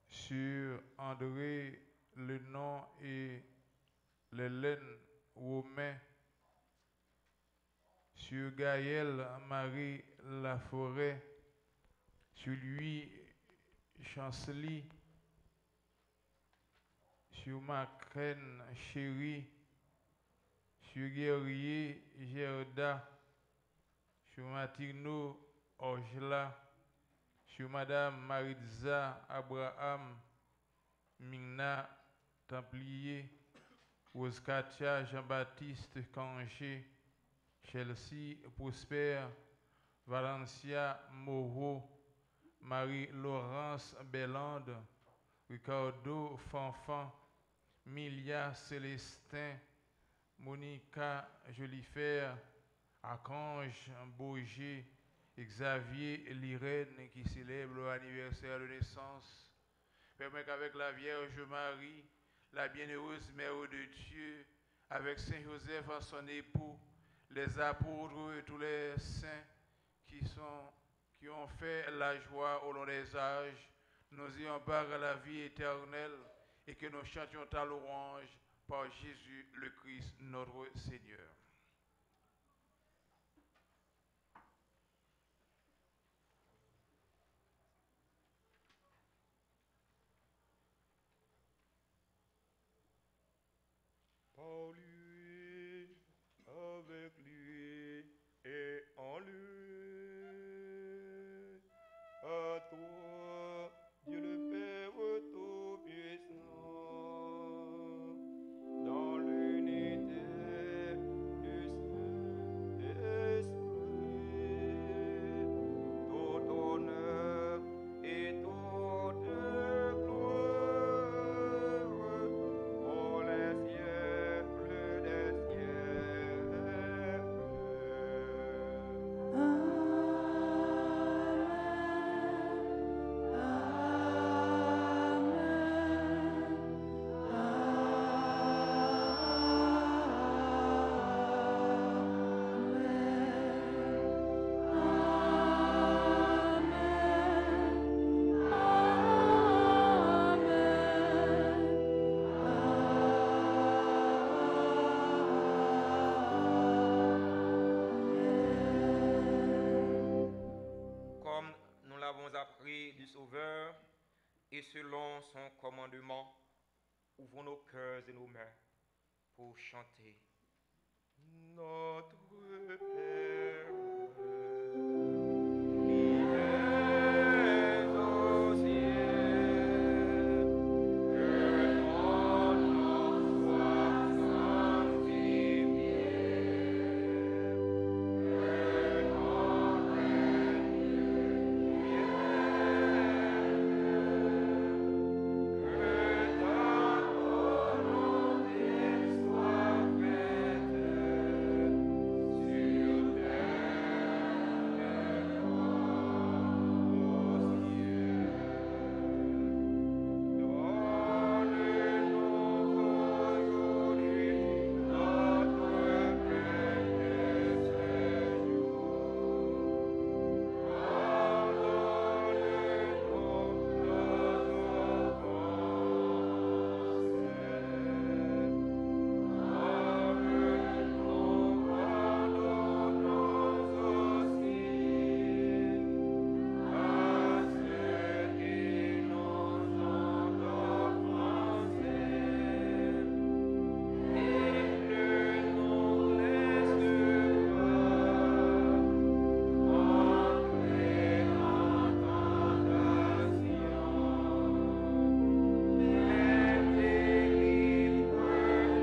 sur André Lenon et l'Hélène Romain, sur Gaël Marie Laforêt, sur lui Chancely, sur Macrène Chéri, sur Guerrier Gerda, sur Martino Orgela, sur Madame Maritza Abraham, Migna Templier, Rose Katia Jean-Baptiste Cangé, Chelsea Prosper, Valencia Moreau, Marie-Laurence Bellande, Ricardo Fanfan, Milia Célestin, Monica Jolifer, Archange Boger, Xavier Lirène qui célèbre leur anniversaire de naissance. Permet qu'avec la Vierge Marie, la bienheureuse Mère de Dieu, avec Saint Joseph en son époux, les apôtres et tous les saints qui ont fait la joie au long des âges, nous ayons part à la vie éternelle et que nous chantions ta louange par Jésus le Christ, notre Seigneur. Par lui, avec lui et en lui. À toi, Dieu le Père Tout-Puissant, dans l'unité du Saint-Esprit, tout honneur et toute gloire pour les siècles des siècles. Comme nous l'avons appris du Sauveur et selon son commandement, ouvrons nos cœurs et nos mains pour chanter notre Père. Qui es aux cieux, que ton nom soit sanctifié, que ton règne que ta volonté soit faite sur terre comme au ciel. Donne-nous aujourd'hui notre pain de ce jour. Pardonne-nous nos offenses, comme nous pardonnons aussi à ceux qui nous ont offensés. Et ne nous laisse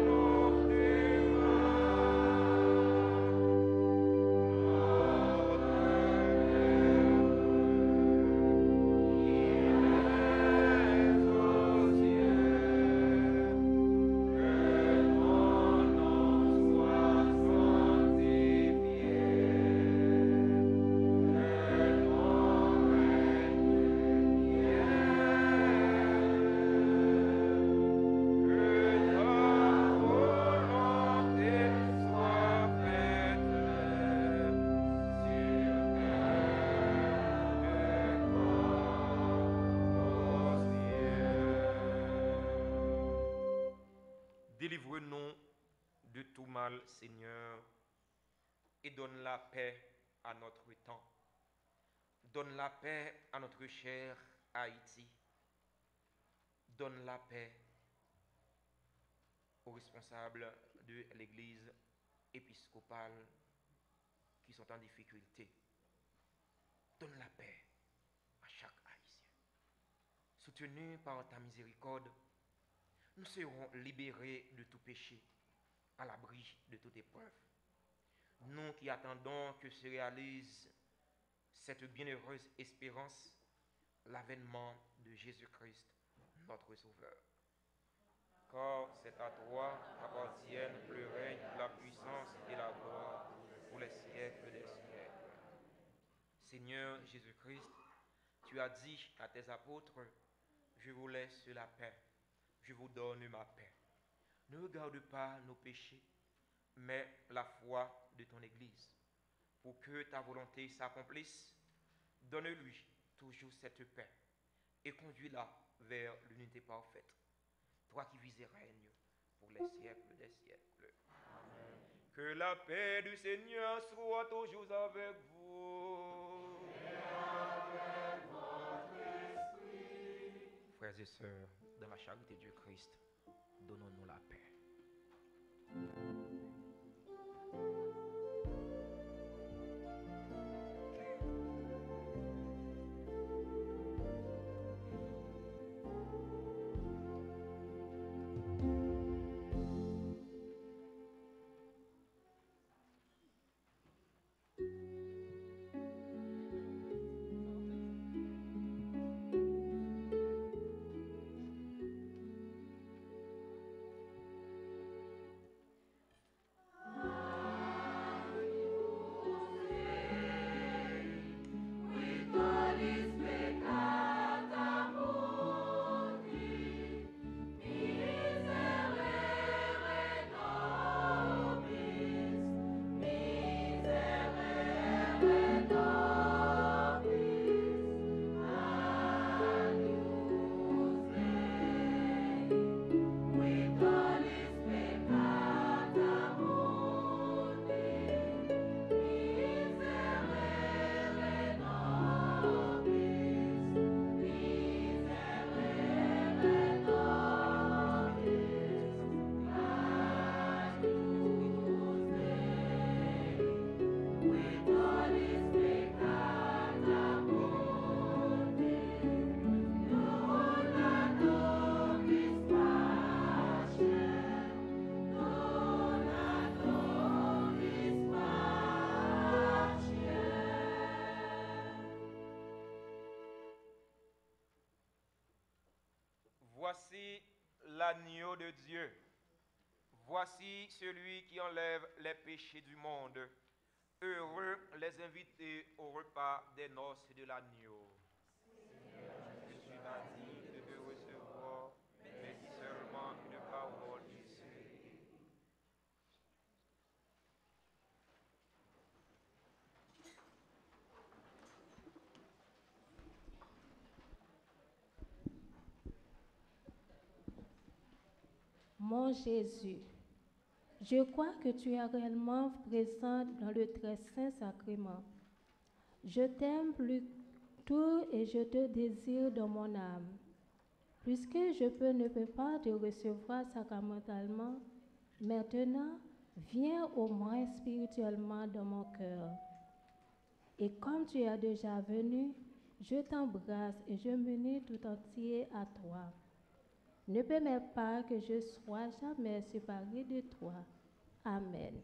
pas entrer en tentation, mais délivre-nous du Délivre-nous de tout mal, Seigneur, et donne la paix à notre temps. Donne la paix à notre cher Haïti. Donne la paix aux responsables de l'Église épiscopale qui sont en difficulté. Donne la paix à chaque Haïtien. Soutenus par ta miséricorde, nous serons libérés de tout péché, à l'abri de toute épreuve. nous qui attendons que se réalise cette bienheureuse espérance, l'avènement de Jésus-Christ, notre Sauveur. Car c'est à toi qu'appartiennent le règne, la puissance et la gloire pour les siècles des siècles. Seigneur Jésus-Christ, tu as dit à tes apôtres, je vous laisse la paix, je vous donne ma paix. Ne regarde pas nos péchés, mais la foi de ton Église. Pour que ta volonté s'accomplisse, donne-lui toujours cette paix et conduis-la vers l'unité parfaite. Toi qui vis et règnes pour les siècles des siècles. Amen. Que la paix du Seigneur soit toujours avec vous. Et avec votre esprit. Frères et sœurs, dans la charité du Christ, donnons-nous la paix. Voici l'agneau de Dieu. Voici celui qui enlève les péchés du monde. Heureux les invités au repas des noces de l'agneau. Je suis pas digne de te recevoir, mais dis seulement une parole du Seigneur. Mon Jésus, je crois que tu es réellement présent dans le très saint sacrement. Je t'aime plus tout et je te désire dans mon âme. Puisque ne peux pas te recevoir sacramentalement, maintenant, viens au moins spirituellement dans mon cœur. Et comme tu es déjà venu, je t'embrasse et je m'unis tout entier à toi. Ne permets pas que je sois jamais séparé de toi. Amen.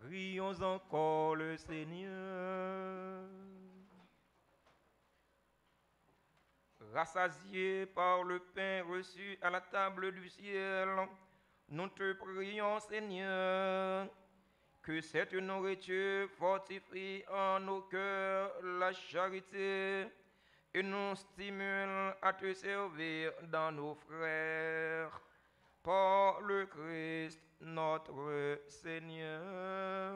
Prions encore le Seigneur. Rassasiés par le pain reçu à la table du ciel, nous te prions, Seigneur, que cette nourriture fortifie en nos cœurs la charité et nous stimule à te servir dans nos frères. par le Christ notre Seigneur.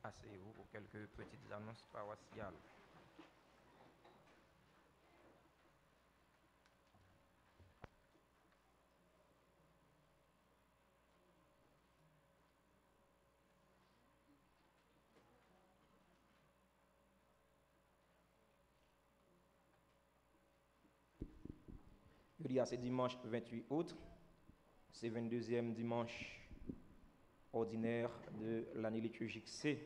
Asseyez-vous pour quelques petites annonces paroissiales. C'est dimanche 28 août, c'est 22e dimanche ordinaire de l'année liturgique C.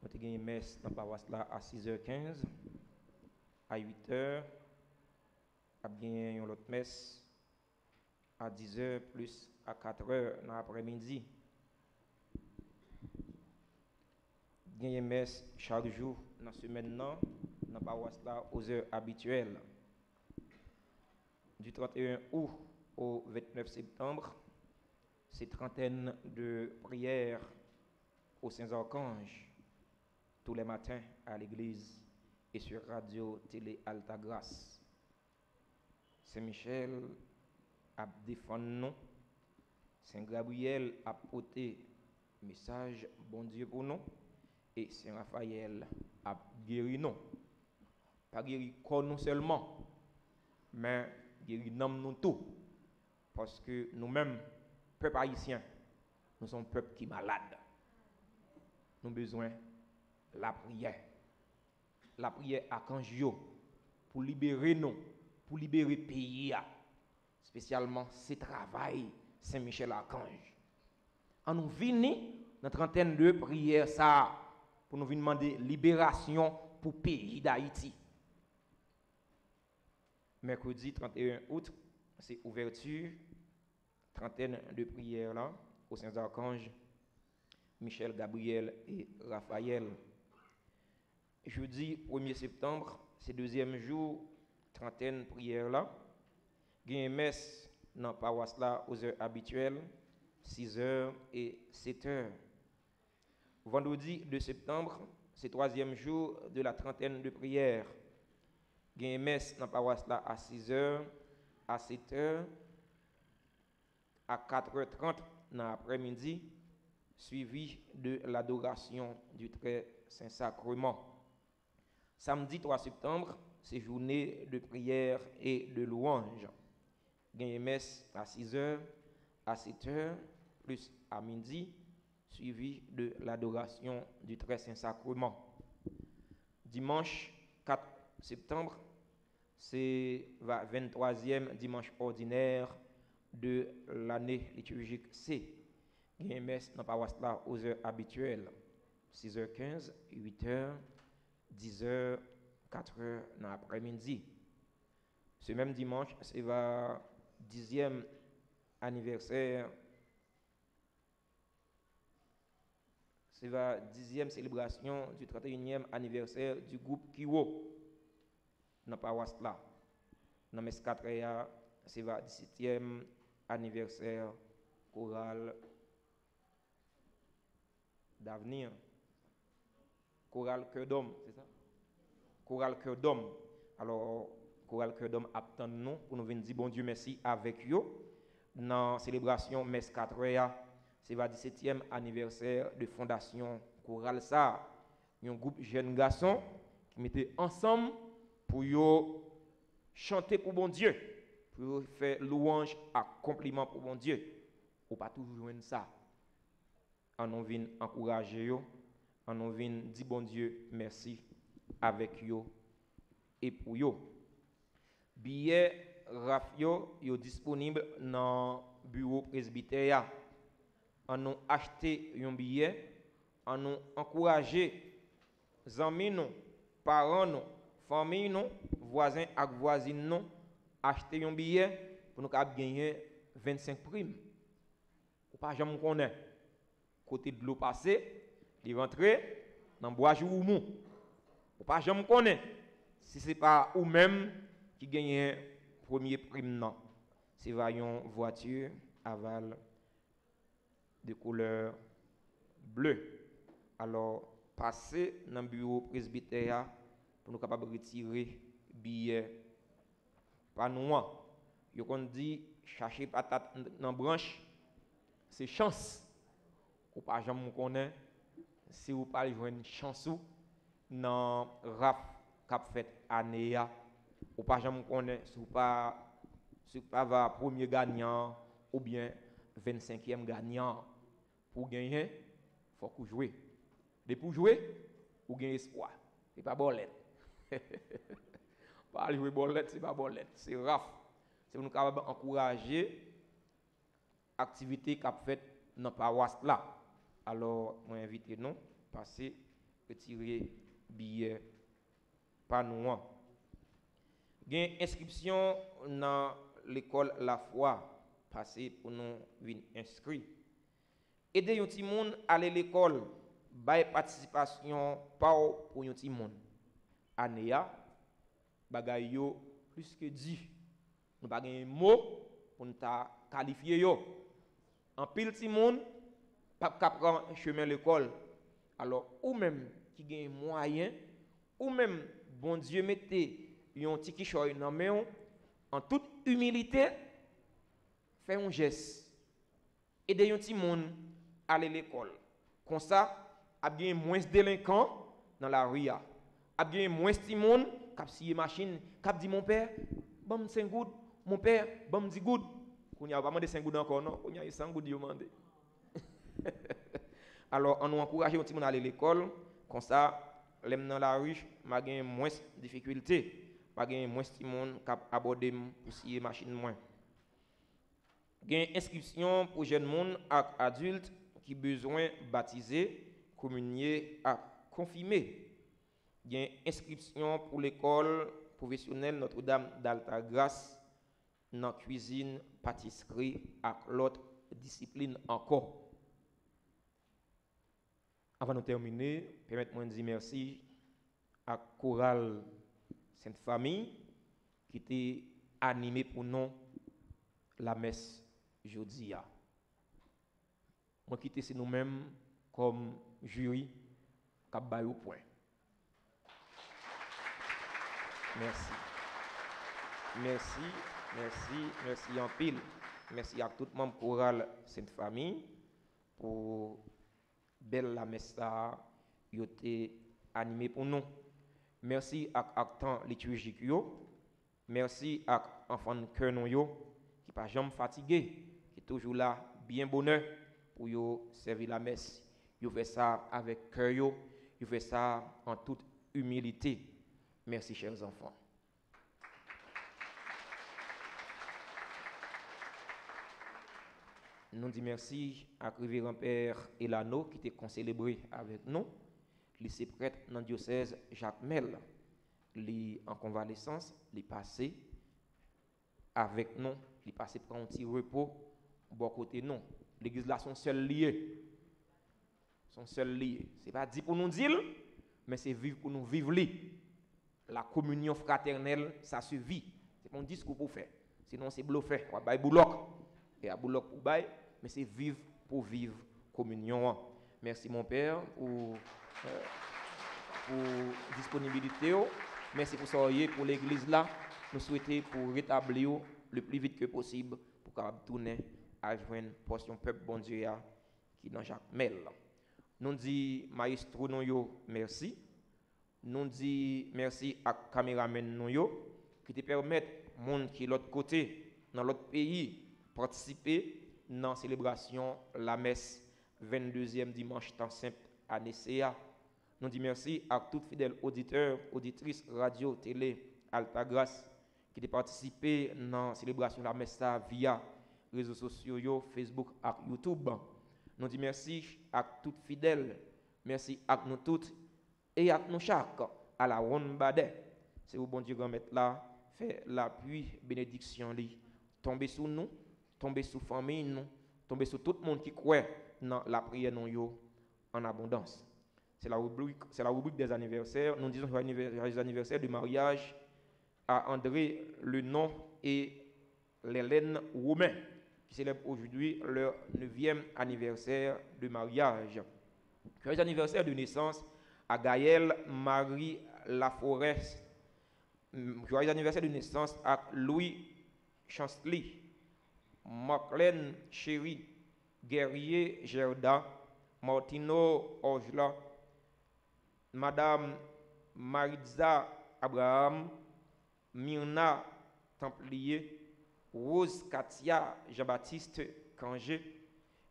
Nous avons une messe dans la paroisse là à 6h15, à 8h, à bien une autre messe à 10h plus à 4h dans l'après-midi. Nous avons une messe chaque jour dans la semaine dans la paroisse là aux heures habituelles. Du 31 août au 29 septembre, c'est trentaine de prières aux Saints-Archanges tous les matins à l'église et sur Radio Télé Alta Grace. Saint-Michel a défendu nous, Saint-Gabriel a porté message bon Dieu pour nous et Saint-Raphaël a guéri nous. Pas guéri corps nous seulement, mais guéri nous tout. Parce que nous-mêmes, peuple haïtien, nous sommes un peuple qui est malade. Nous avons besoin de la prière. La prière à Kanjio pour libérer nous, pour libérer le pays, spécialement ce travail Saint-Michel-Archange. En nous venons dans trentaine de prières ça pour nous venir demander libération pour le pays d'Haïti. Mercredi 31 août, c'est ouverture, trentaine de prières là, aux Saints-Archanges, Michel, Gabriel et Raphaël. Jeudi 1er septembre, c'est deuxième jour, trentaine de prières là. Il y a une messe dans la paroisse là aux heures habituelles, 6h et 7h. Vendredi 2 septembre, c'est troisième jour de la trentaine de prières. Il y a une messe dans la paroisse là à 6h, à 7h, à 4h30 dans l'après-midi, suivi de l'adoration du Très Saint-Sacrement. Samedi 3 septembre, c'est journée de prière et de louange. Il y a une messe à 6h, à 7h, plus à midi, suivi de l'adoration du Très Saint-Sacrement. Dimanche 4 septembre, c'est le 23e dimanche ordinaire de l'année liturgique C. Il y a une messe dans la paroisse là aux heures habituelles, 6h15, 8h, 10h, 4h dans l'après-midi. Ce même dimanche, c'est le 10e anniversaire, c'est la 10e célébration du 31e anniversaire du groupe Kiwo dans la paroisse là. Dans mes 4 c'est le 17e anniversaire choral d'avenir. Choral Cœur d'Homme, c'est ça? Choral Cœur d'Homme. Alors, Choral Cœur d'Homme attend nous pour nous venir dire bon Dieu merci avec eux. Dans la célébration mes 4 c'est le 17e anniversaire de fondation Choral ça. Un groupe jeunes garçons qui mettaient ensemble pour chanter pour bon Dieu, pour faire louange à compliment pour bon Dieu. Ou pas toujours joindre ça. On vient encourager yo, on vient dire bon Dieu merci avec yo et pour yo. Billet Rafio yo disponible dans bureau presbytère. On nous acheté un billet, on nous encourager amis nous, parents nous, famille nous, voisins et voisines nous acheter un billet pour nous gagner 25 primes. Ou pas jamais connaît côté de l'eau passée, il rentrer dans bois ou mou. Ou pas jamais connaît si c'est pas ou même qui gagne premier prime non. C'est une voiture aval de couleur bleue. Alors passez dans le bureau presbytère pour nous capables de retirer billet pas nous. Yo kon dit chercher patate dans branche, c'est chance. Ou pas jamais connaît si vous pas joindre chance dans rap cap fait année ya. Ou pas jamais connaît si vous pas va premier gagnant ou bien 25e gagnant. Pour gagner, faut que jouer. Et pour jouer, ou gagne espoir. C'est pas bolette. Pas jouer bolette, c'est pas bolette, c'est raf. C'est nous capable encourager activité qu'a fait dans paroisse là. Alors, moi invite nous passer retirer billet pas nous. Gain inscription dans l'école La Foi, passer pour nous venir inscrire. Aider yon ti moun aller l'école, bay participation pour yon ti moun. Année ya bagay yo plus que 10. Nous pas gen mot pour nous ta qualifier yo. En pile ti moun pas prend chemin l'école. Alors ou même qui gen moyen ou même bon Dieu mettez yon ti kichoy nan men en toute humilité fait un geste. Aider yon ti moun aller l'école. Comme ça, a bien moins délinquants dans la rue. A bien moins de monde qui scie machine, qui dit mon père, bon 5 gouttes, mon père, bon 10 gouttes. On y a pas demandé 5 gouttes encore non, on y a 100 gouttes demandé. Alors on nous encourage les gens à aller l'école, comme ça l'aime dans la rue, m'a gain moins de difficultés, m'a gain moins de monde qui aborder pour scie machine moins. Gain inscription pour jeunes monde et adultes qui besoin baptiser, communier et confirmer. Il y a une inscription pour l'école professionnelle Notre-Dame d'Altagrace dans cuisine, pâtisserie et l'autre discipline encore. Avant de terminer, permettez-moi de dire merci à Chorale Sainte Famille qui était animé pour nous la messe jeudi. Moi quitter c'est nous-mêmes comme jury qui bail au point. Merci. Merci, merci, merci en pile. Merci à tout le monde chorale Sainte Famille pour belle la messe ça yo été animé pour nous. Merci à temps liturgique yo. Merci à enfants de cœur nous yo qui pas jamais fatigué, qui toujours là bien bonheur pour yo servir la messe. Yo fait ça avec cœur yo fait ça en toute humilité. Merci chers enfants. Nous disons merci à Révérend Père Elano qui était concélébré avec nous. Lycée prêtre dans le diocèse Jacques Mel. Il en convalescence, il passé avec nous, il passé pour un petit repos bon côté nous. L'église là sont seuls liés. Sont seuls liés. C'est pas dit pour nous dire, mais c'est vivre pour nous vivre li. La communion fraternelle, ça se vit. C'est pas un discours pour faire. Sinon c'est bluffé. On va bailler bouloc. Et à bouloc pour bailler, mais c'est vivre pour vivre communion. Merci mon père pour disponibilité. Merci pour ça pour l'église là. Nous souhaitons pour rétablir le plus vite que possible pour capable tourner à joindre portion peuple bon Dieu qui dans Jacques Mel. Nous dit maestro nous yo merci. Nous dit merci à caméraman nous yo qui te permettent monde qui l'autre côté dans l'autre pays participer dans la célébration la messe 22e dimanche temps simple à Nicéa. Nous disons merci à tous fidèles auditeurs, auditrices, radio, télé, Altagrace qui ont participé dans la célébration de la messe via les réseaux sociaux, Facebook et YouTube. Nous disons merci à tous fidèles, merci à nous toutes et à nous chaque à la ronde badet. C'est vous bon Dieu grand mettre là, fait l'appui, bénédiction li, tomber sur nous, tomber sur famille nous, tomber sur tout le monde qui croit dans la prière non yo en abondance. C'est la rubrique des anniversaires. Nous disons les anniversaires du mariage à André Lenon et Hélène Roumain, qui célèbrent aujourd'hui leur 9e anniversaire de mariage. Les anniversaires de naissance à Gaëlle Marie La Forêt. Joyeux anniversaire de naissance à Louis Chansley, Marlène Chéri, Guerrier Gerda, Martino Orgela, Madame Maritza Abraham, Myrna Templier, Rose Katia Jean-Baptiste Cangé.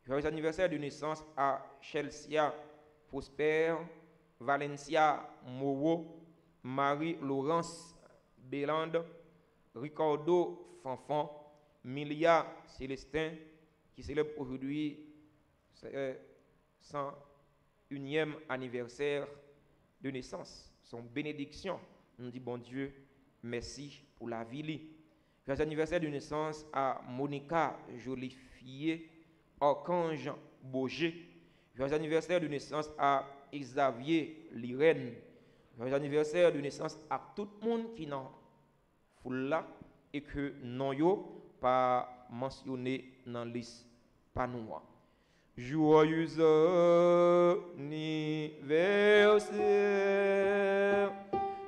Joyeux anniversaire de naissance à Chelsea Prosper, Valencia Moreau, Marie-Laurence Bélande, Ricardo Fanfan, Milia Célestin, qui célèbre aujourd'hui son 101e anniversaire de naissance, son bénédiction. Nous dit bon Dieu, merci pour la vie. Joyeux anniversaire de naissance à Monica Jolifier, Archange Boger. Joyeux anniversaire de naissance à Xavier Lirène. Joyeux anniversaire de naissance à tout le monde qui n'en foule là et que non yo pas mentionné dans la liste pas nous. Joyeux anniversaire,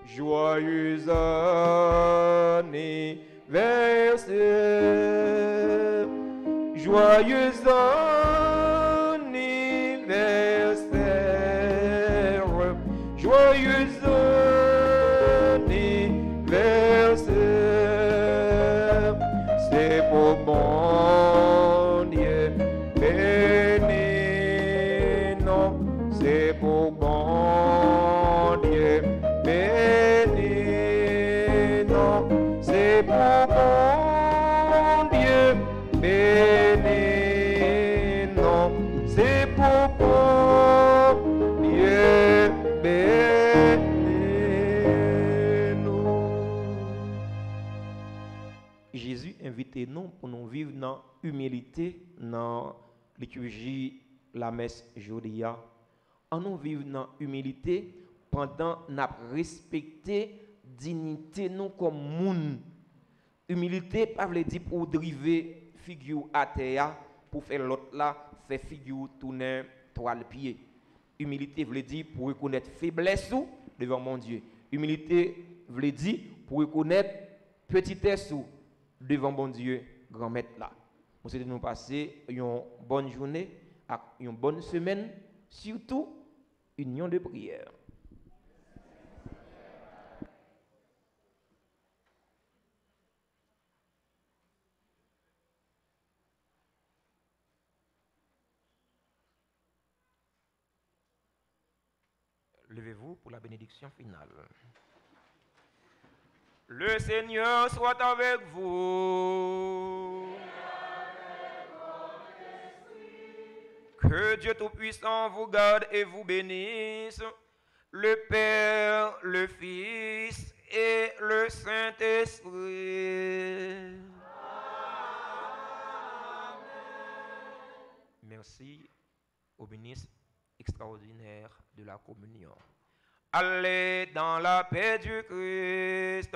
joyeux anniversaire, joyeux anniversaire, joyeux anniversaire, c'est pour bon Dieu béni, non, c'est pour bon Dieu béni, non, c'est pour bon Dieu béni, non, c'est pour bon Dieu béni, non. Jésus invite nous pour nous vivre dans humilité, dans liturgie, la messe jodia. En nous vivre dans humilité pendant nous respecter dignité nous comme moun. Humilité pas veut dire pour driver figure à terre pour faire l'autre là faire figure tourner trois pieds. Humilité veut dire pour reconnaître faiblesse devant mon Dieu. Humilité veut dire pour reconnaître petitesse devant mon Dieu grand maître là. Nous souhaitons nous passer une bonne journée, une bonne semaine, surtout une union de prière. Levez-vous pour la bénédiction finale. Le Seigneur soit avec vous. Que Dieu Tout-Puissant vous garde et vous bénisse, le Père, le Fils et le Saint-Esprit. Merci au ministre extraordinaire de la communion. Allez dans la paix du Christ.